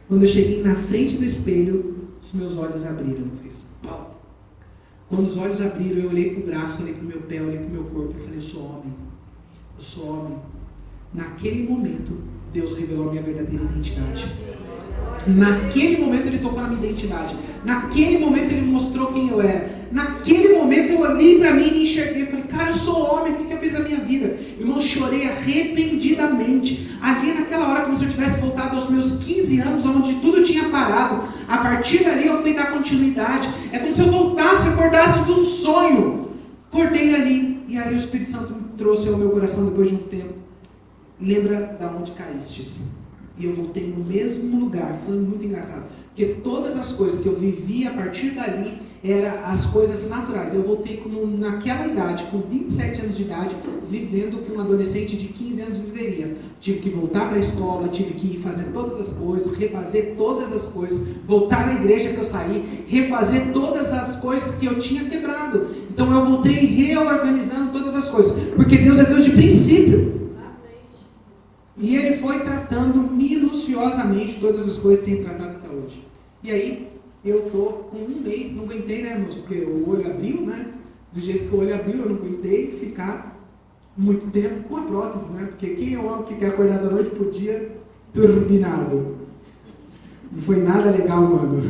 Quando eu cheguei na frente do espelho, os meus olhos abriram. Fez pau. Quando os olhos abriram, eu olhei para o braço, olhei para o meu pé, olhei para o meu corpo e falei: eu sou homem. Eu sou homem. Naquele momento, Deus revelou a minha verdadeira identidade. Naquele momento Ele tocou na minha identidade. Naquele momento Ele mostrou quem eu era. Naquele momento eu olhei para mim e me enxerguei. Falei, cara, eu sou homem, o que eu fiz na minha vida? Irmão, chorei arrependidamente. Ali naquela hora, como se eu tivesse voltado aos meus 15 anos, onde tudo tinha parado. A partir dali eu fui dar continuidade. É como se eu voltasse, acordasse de um sonho. Acordei ali. E aí o Espírito Santo me trouxe ao meu coração depois de um tempo. Lembra da onde caístes? E eu voltei no mesmo lugar. Foi muito engraçado. Porque todas as coisas que eu vivi a partir dali eram as coisas naturais. Eu voltei naquela idade, com 27 anos de idade, vivendo o que um adolescente de 15 anos viveria. Tive que voltar para a escola, tive que fazer todas as coisas, refazer todas as coisas, voltar na igreja que eu saí, refazer todas as coisas que eu tinha quebrado. Então eu voltei reorganizando todas as coisas. Porque Deus é Deus de princípio. E Ele foi tratando minuciosamente todas as coisas que tem tratado até hoje. E aí, eu estou com um mês, não aguentei, né, irmãos? Porque o olho abriu, né? Do jeito que o olho abriu, eu não aguentei ficar muito tempo com a prótese, né? Porque quem é o homem que quer acordar da noite por dia turbinado? Não foi nada legal, mano.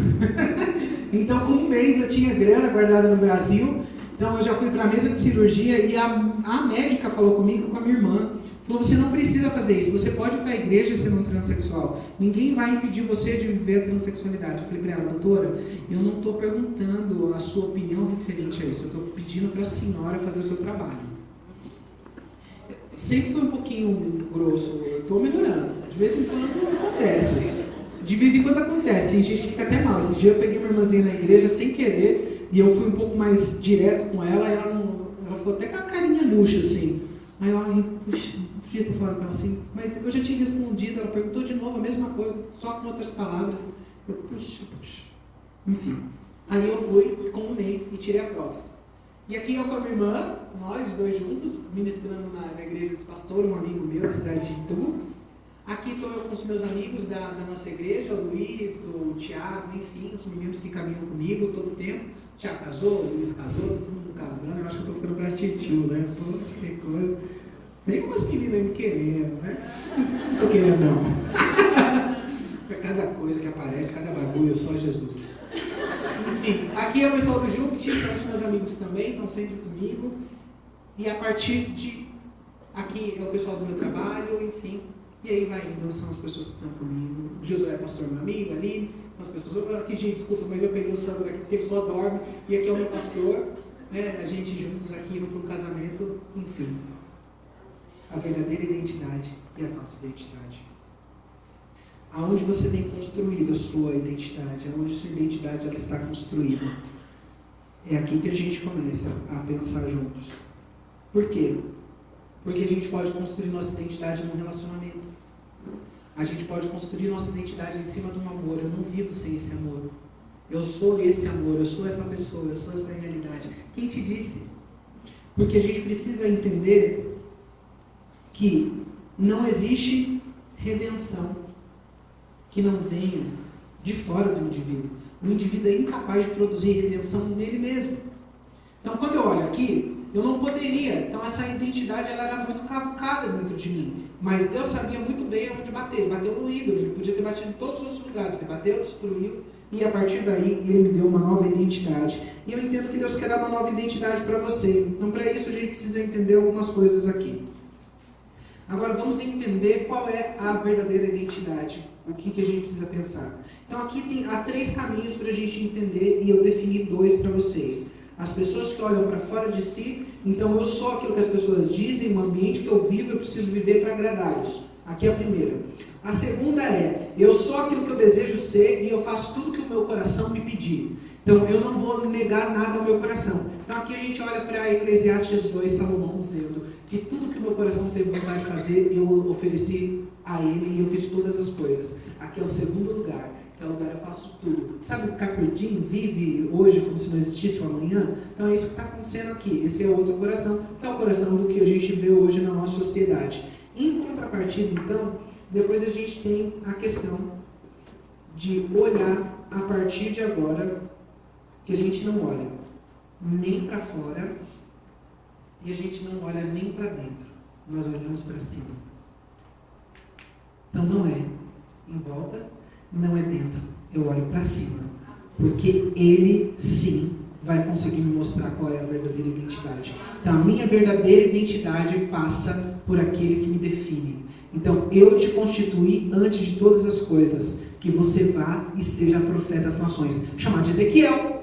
Então, com um mês eu tinha grana guardada no Brasil. Então, eu já fui para a mesa de cirurgia e a médica falou comigo, com a minha irmã. Falou, você não precisa fazer isso, você pode ir para a igreja sendo um transexual. Ninguém vai impedir você de viver a transexualidade. Eu falei para ela, doutora, eu não estou perguntando a sua opinião referente a isso, eu estou pedindo para a senhora fazer o seu trabalho. Sempre foi um pouquinho grosso, eu estou melhorando, de vez em quando acontece. De vez em quando acontece, tem gente que fica até mal. Esse dia eu peguei uma irmãzinha na igreja sem querer, e eu fui um pouco mais direto com ela, ela ficou até com a carinha murcha assim. Aí eu, puxa, não podia ter falado para ela assim, mas eu já tinha respondido, ela perguntou de novo a mesma coisa, só com outras palavras. Eu, puxa. Enfim. Aí eu fui com um mês e tirei a prótese. E aqui eu com a minha irmã, nós dois juntos, ministrando na igreja desse pastor, um amigo meu da cidade de Itu. Aqui estou eu com os meus amigos da nossa igreja, o Luiz, o Tiago, enfim, os meninos que caminham comigo todo o tempo. O Tiago casou, o Luiz casou, todo mundo casando. Eu acho que eu estou ficando pra tio, né? Poxa, que coisa. Tem umas meninas aí me querendo, né? Não estou querendo, não. Cada coisa que aparece, cada bagulho, só Jesus. Enfim, aqui é o pessoal do Júpiter, são os meus amigos também, estão sempre comigo. E a partir de aqui é o pessoal do meu trabalho, enfim. E aí vai indo, são as pessoas que estão comigo. O Josué é pastor, meu amigo, ali. São as pessoas. Aqui, gente, desculpa, mas eu peguei o Sandro aqui porque ele só dorme. E aqui é o meu pastor, né? A gente juntos aqui indo para um casamento, enfim. A verdadeira identidade e a falsa identidade. Aonde você tem construído a sua identidade, aonde sua identidade ela está construída. É aqui que a gente começa a pensar juntos. Por quê? Porque a gente pode construir nossa identidade num relacionamento. A gente pode construir nossa identidade em cima de um amor. Eu não vivo sem esse amor. Eu sou esse amor, eu sou essa pessoa, eu sou essa realidade. Quem te disse? Porque a gente precisa entender que não existe redenção que não venha de fora do indivíduo. O indivíduo é incapaz de produzir redenção nele mesmo. Então, quando eu olho aqui, eu não poderia. Então, essa identidade ela era muito cavucada dentro de mim. Mas Deus sabia muito bem onde bater. Ele bateu no ídolo. Ele podia ter batido em todos os outros lugares. Ele bateu, destruiu. E a partir daí, Ele me deu uma nova identidade. E eu entendo que Deus quer dar uma nova identidade para você. Então, para isso, a gente precisa entender algumas coisas aqui. Agora, vamos entender qual é a verdadeira identidade. O que a gente precisa pensar. Então, aqui há 3 caminhos para a gente entender. E eu defini 2 para vocês. As pessoas que olham para fora de si, então eu sou aquilo que as pessoas dizem, no ambiente que eu vivo, eu preciso viver para agradá-los. Aqui é a primeira. A segunda é, eu sou aquilo que eu desejo ser e eu faço tudo que o meu coração me pedir. Então eu não vou negar nada ao meu coração. Então aqui a gente olha para Eclesiastes 2, Salomão dizendo que tudo que o meu coração teve vontade de fazer, eu ofereci a ele e eu fiz todas as coisas. Aqui é o segundo lugar. Que é o lugar eu faço tudo. Sabe o Capurdin vive hoje como se não existisse o amanhã? Então é isso que está acontecendo aqui. Esse é o outro coração, que é o coração do que a gente vê hoje na nossa sociedade. Em contrapartida, então, depois a gente tem a questão de olhar a partir de agora, que a gente não olha nem para fora e a gente não olha nem para dentro. Nós olhamos para cima. Então não é em volta, não é dentro. Eu olho para cima. Porque Ele sim vai conseguir me mostrar qual é a verdadeira identidade. Então a minha verdadeira identidade passa por aquele que me define. Então eu te constituí antes de todas as coisas, que você vá e seja profeta das nações. Chamado de Ezequiel.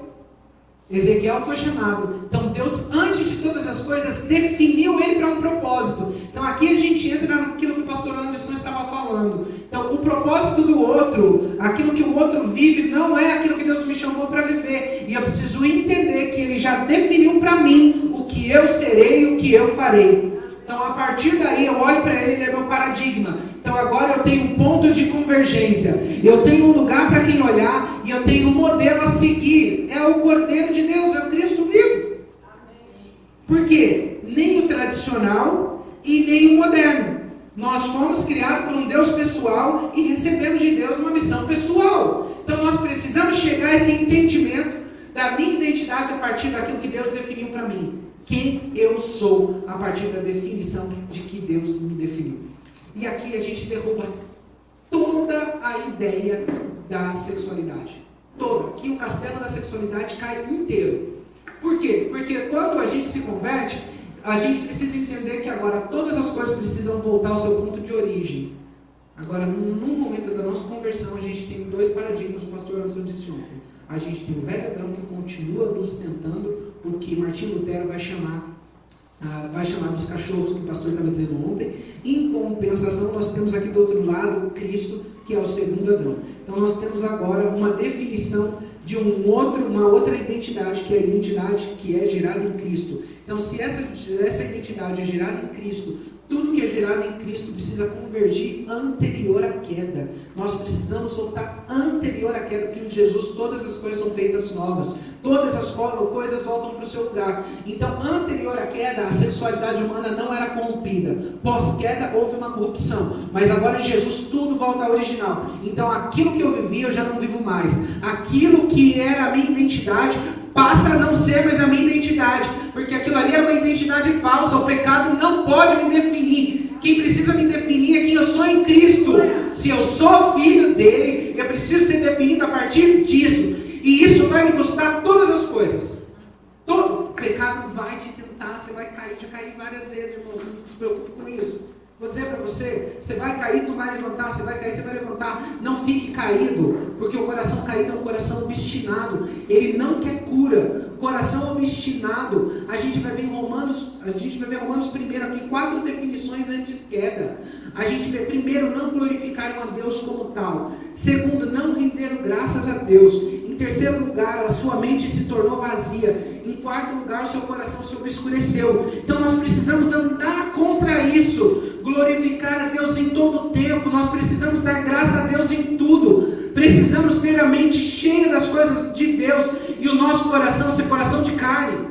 Ezequiel foi chamado. Então Deus, antes de todas as coisas, definiu ele para um propósito. Então aqui a gente entra naquilo que o pastor Anderson estava falando. Então o propósito do outro, aquilo que o outro vive, não é aquilo que Deus me chamou para viver. E eu preciso entender que Ele já definiu para mim o que eu serei e o que eu farei. Então a partir daí eu olho para Ele, Ele é meu paradigma. Então agora eu tenho um ponto de convergência. Eu tenho um lugar para quem olhar e eu tenho um modelo a seguir. É o Cordeiro de Deus, é o Cristo vivo. Por quê? Nem o tradicional e nem o moderno. Nós fomos criados por um Deus pessoal e recebemos de Deus uma missão pessoal. Então nós precisamos chegar a esse entendimento da minha identidade a partir daquilo que Deus definiu para mim. Quem eu sou a partir da definição de que Deus me definiu. E aqui a gente derruba toda a ideia da sexualidade. Toda. Aqui o castelo da sexualidade cai inteiro. Por quê? Porque quando a gente se converte, a gente precisa entender que agora todas as coisas precisam voltar ao seu ponto de origem. Agora, num momento da nossa conversão, a gente tem dois paradigmas, o pastor Anderson disse ontem. A gente tem o velho Adão que continua nos tentando o que Martinho Lutero vai chamar dos cachorros, que o pastor estava dizendo ontem. Em compensação, nós temos aqui do outro lado o Cristo, que é o segundo Adão. Então nós temos agora uma definição de uma outra identidade, que é a identidade que é gerada em Cristo. Então se essa identidade é gerada em Cristo, tudo que é gerado em Cristo precisa convergir anterior à queda. Nós precisamos voltar anterior à queda, porque em Jesus todas as coisas são feitas novas. Todas as coisas voltam para o seu lugar. Então, anterior à queda, a sexualidade humana não era corrompida. Pós-queda, houve uma corrupção. Mas agora em Jesus tudo volta ao original. Então, aquilo que eu vivi, eu já não vivo mais. Aquilo que era a minha identidade passa a não ser mais a minha identidade, porque aquilo ali era uma identidade falsa. O pecado não pode me definir. Quem precisa me definir é quem eu sou em Cristo. Se eu sou filho dele, eu preciso ser definido a partir disso. E isso vai me custar todas as coisas. Todo pecado vai te tentar, você vai cair, já caí várias vezes, irmãos, não se preocupe com isso. Vou dizer para você, você vai cair, tu vai levantar, você vai cair, você vai levantar. Não fique caído, porque o coração caído é um coração obstinado. Ele não quer cura. Coração obstinado. A gente vai ver Romanos primeiro aqui, 4 definições antes queda. A gente vê, primeiro, não glorificaram a Deus como tal. Segundo, não renderam graças a Deus. Em terceiro lugar, a sua mente se tornou vazia. Em quarto lugar, o seu coração se obscureceu. Então nós precisamos andar contra isso. Glorificar a Deus em todo o tempo. Nós precisamos dar graça a Deus em tudo. Precisamos ter a mente cheia das coisas de Deus. E o nosso coração ser coração de carne.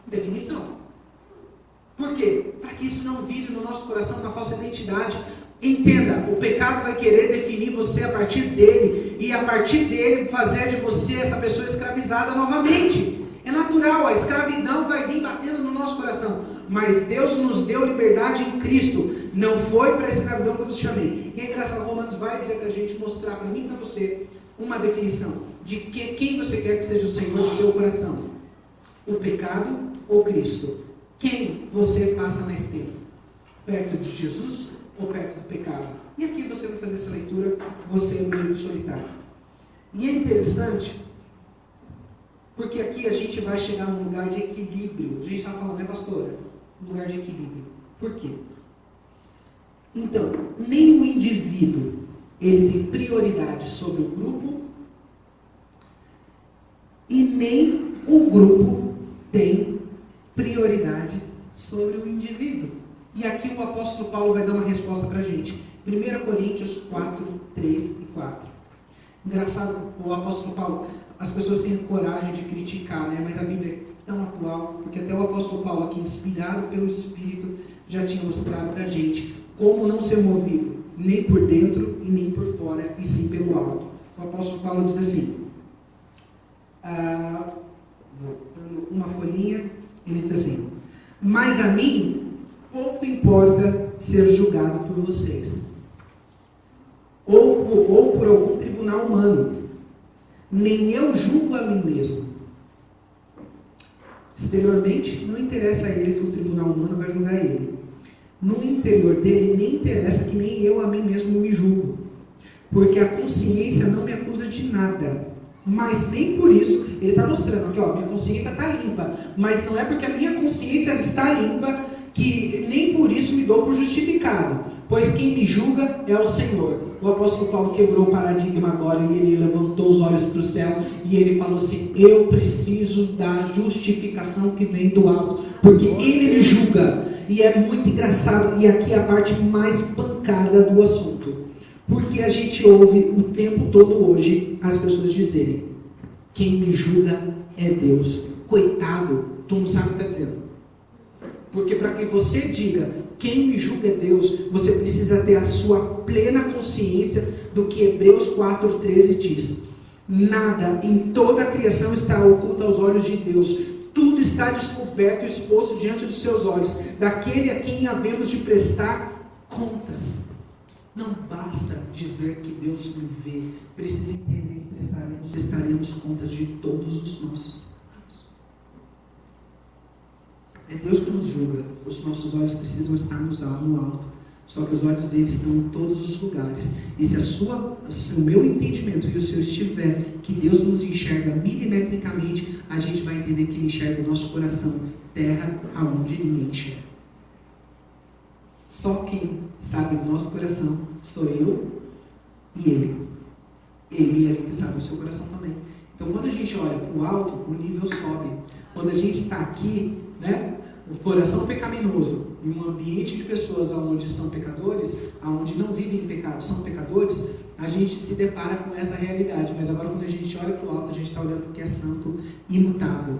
Definição. Por quê? Para que isso não vire no nosso coração uma falsa identidade. Entenda, o pecado vai querer definir você a partir dele, e a partir dele fazer de você essa pessoa escravizada novamente. É natural, a escravidão vai vir batendo no nosso coração, mas Deus nos deu liberdade em Cristo. Não foi para a escravidão que eu vos chamei. E é engraçado, Romanos vai dizer para a gente, mostrar para mim e para você uma definição de quem você quer que seja o Senhor do seu coração. O pecado ou Cristo? Quem você passa mais tempo? Perto de Jesus ou perto do pecado? E aqui você vai fazer essa leitura, você é meio solitário. E é interessante, porque aqui a gente vai chegar num lugar de equilíbrio. A gente está falando, né, pastora? Um lugar de equilíbrio. Por quê? Então, nem o indivíduo ele tem prioridade sobre o grupo, e nem o grupo tem prioridade sobre o indivíduo. E aqui o apóstolo Paulo vai dar uma resposta para a gente. 1 Coríntios 4, 3 e 4. Engraçado, o apóstolo Paulo, as pessoas têm coragem de criticar, né? Mas a Bíblia é tão atual, porque até o apóstolo Paulo aqui, inspirado pelo Espírito, já tinha mostrado para a gente como não ser movido, nem por dentro e nem por fora, e sim pelo alto. O apóstolo Paulo diz assim, voltando uma folhinha, ele diz assim: mas a mim pouco importa ser julgado por vocês. ou por algum tribunal humano. Nem eu julgo a mim mesmo. Exteriormente, não interessa a ele que o tribunal humano vai julgar ele. No interior dele, nem interessa que nem eu a mim mesmo me julgo. Porque a consciência não me acusa de nada. Mas nem por isso, ele está mostrando aqui, minha consciência está limpa. Mas não é porque a minha consciência está limpa que nem por isso me dou por justificado. Pois quem me julga é o Senhor. O apóstolo Paulo quebrou o paradigma agora e ele levantou os olhos para o céu e ele falou assim: eu preciso da justificação que vem do alto, porque ele me julga. E é muito engraçado, e aqui é a parte mais pancada do assunto, porque a gente ouve o tempo todo hoje as pessoas dizerem: quem me julga é Deus. Coitado, tu não sabe o que está dizendo. Porque para que você diga quem me julga é Deus, você precisa ter a sua plena consciência do que Hebreus 4,13 diz. Nada em toda a criação está oculto aos olhos de Deus. Tudo está descoberto e exposto diante dos seus olhos, daquele a quem havemos de prestar contas. Não basta dizer que Deus me vê, precisa entender que prestaremos contas de todos os nossos atos. É Deus que nos julga, os nossos olhos precisam estar no alto, só que os olhos dele estão em todos os lugares. E se o meu entendimento e o seu estiver, que Deus nos enxerga milimetricamente, a gente vai entender que ele enxerga o nosso coração, terra aonde ninguém enxerga. Só quem sabe do nosso coração sou eu e ele. Ele é ele que sabe o seu coração também. Então, quando a gente olha para o alto, o nível sobe. Quando a gente está aqui, o coração pecaminoso, em um ambiente de pessoas onde são pecadores, onde não vivem em pecado, são pecadores, a gente se depara com essa realidade. Mas agora, quando a gente olha para o alto, a gente está olhando porque é santo, imutável.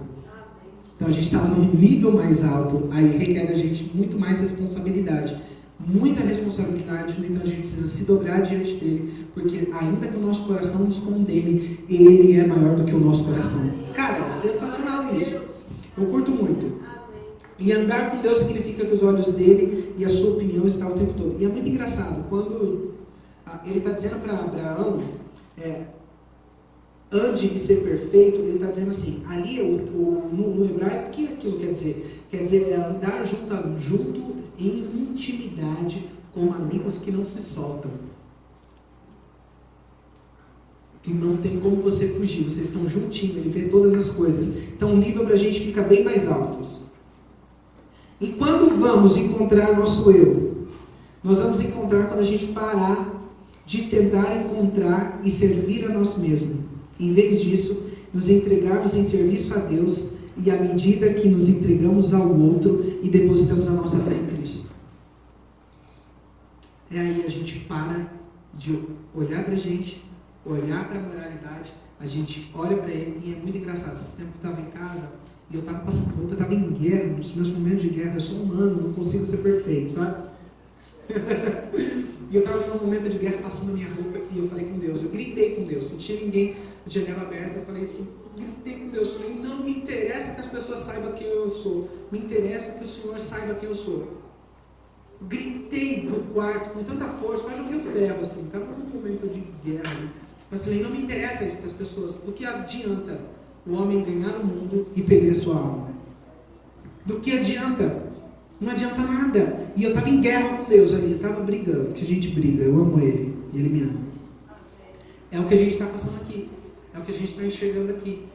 Então a gente está num nível mais alto, aí requer da gente muito mais responsabilidade. Muita responsabilidade, então a gente precisa se dobrar diante dele, porque ainda que o nosso coração nos condene, ele é maior do que o nosso coração. Cara, é sensacional isso. Eu curto muito. E andar com Deus significa que os olhos dele e a sua opinião estão o tempo todo. E é muito engraçado, quando ele está dizendo para Abraão, ande e ser perfeito, ele está dizendo assim, ali no hebraico, o que aquilo quer dizer? Quer dizer, é andar junto em intimidade com amigos que não se soltam. Que não tem como você fugir, vocês estão juntinhos, ele vê todas as coisas. Então o nível para a gente fica bem mais alto. E quando vamos encontrar nosso eu? Nós vamos encontrar quando a gente parar de tentar encontrar e servir a nós mesmos. Em vez disso, nos entregarmos em serviço a Deus e à medida que nos entregamos ao outro e depositamos a nossa fé em Cristo. É aí a gente para de olhar para a gente, olhar para a moralidade, a gente olha para ele e é muito engraçado. Esse tempo eu estava em casa e eu estava passando roupa, eu estava em guerra, nos meus momentos de guerra, eu sou humano, não consigo ser perfeito, sabe? E eu estava num momento de guerra passando a minha roupa e eu falei com Deus, eu gritei com Deus, não tinha ninguém, a janela aberta, eu falei assim, gritei com Deus, falei, não me interessa que as pessoas saibam quem eu sou, me interessa que o Senhor saiba quem eu sou. Gritei do quarto com tanta força, quase joguei o ferro assim, estava num momento de guerra, mas falei, não me interessa isso para as pessoas, do que adianta o homem ganhar o mundo e perder a sua alma? Do que adianta? Não adianta nada. E eu estava em guerra com Deus ali, eu estava brigando, porque a gente briga, eu amo ele e ele me ama. É o que a gente está passando aqui, é o que a gente está enxergando aqui.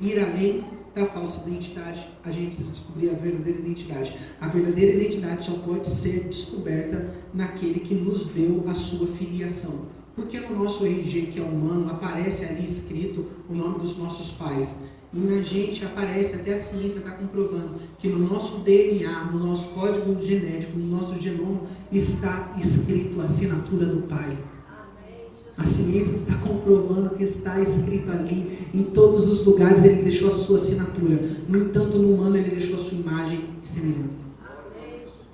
Ir além da falsa identidade, a gente precisa descobrir a verdadeira identidade. A verdadeira identidade só pode ser descoberta naquele que nos deu a sua filiação. Porque no nosso RG, que é humano, aparece ali escrito o nome dos nossos pais. E na gente aparece, até a ciência está comprovando, que no nosso DNA, no nosso código genético, no nosso genoma, está escrito a assinatura do Pai. A ciência está comprovando que está escrito ali, em todos os lugares ele deixou a sua assinatura. No entanto, no humano ele deixou a sua imagem e semelhança.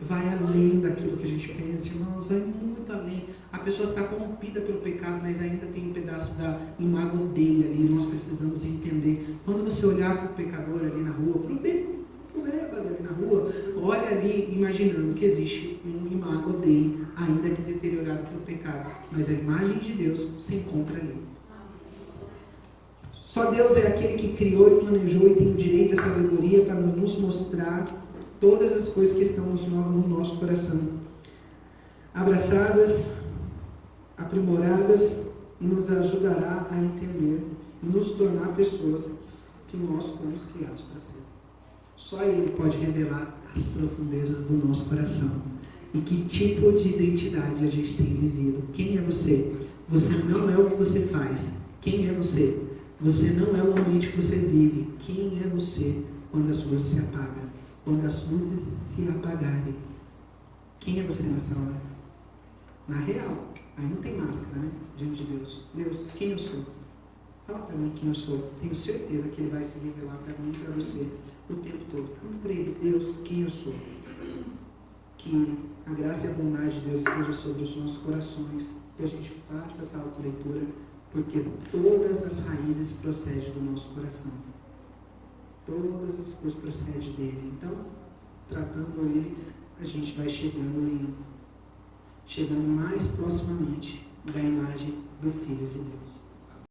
Vai além daquilo que a gente pensa, irmãos, vai muito além. A pessoa está corrompida pelo pecado, mas ainda tem um pedaço da imagem dele ali. Nós precisamos entender. Quando você olhar para o pecador ali na rua, para o bêbado ali na rua, rua, olha ali imaginando que existe um imago Dei, ainda que deteriorado pelo pecado, mas a imagem de Deus se encontra ali. Só Deus é aquele que criou e planejou e tem o direito à sabedoria para nos mostrar todas as coisas que estão no nosso coração, abraçadas, aprimoradas, e nos ajudará a entender e nos tornar pessoas que nós fomos criados para ser. Só Ele pode revelar as profundezas do nosso coração e que tipo de identidade a gente tem vivido. Quem é você? Você não é o que você faz. Quem é você? Você não é o ambiente que você vive. Quem é você quando as luzes se apagam? Quando as luzes se apagarem? Quem é você nessa hora? Na real, aí não tem máscara, né? Diante de Deus. Deus, quem eu sou? Fala para mim quem eu sou. Tenho certeza que Ele vai se revelar para mim e para você o tempo todo. Pergunta para Ele, Deus, quem eu sou? Que a graça e a bondade de Deus esteja sobre os nossos corações, que a gente faça essa autoleitura, porque todas as raízes procedem do nosso coração. Todas as coisas procedem dele. Então, tratando Ele, a gente vai chegando mais proximamente da imagem do Filho de Deus.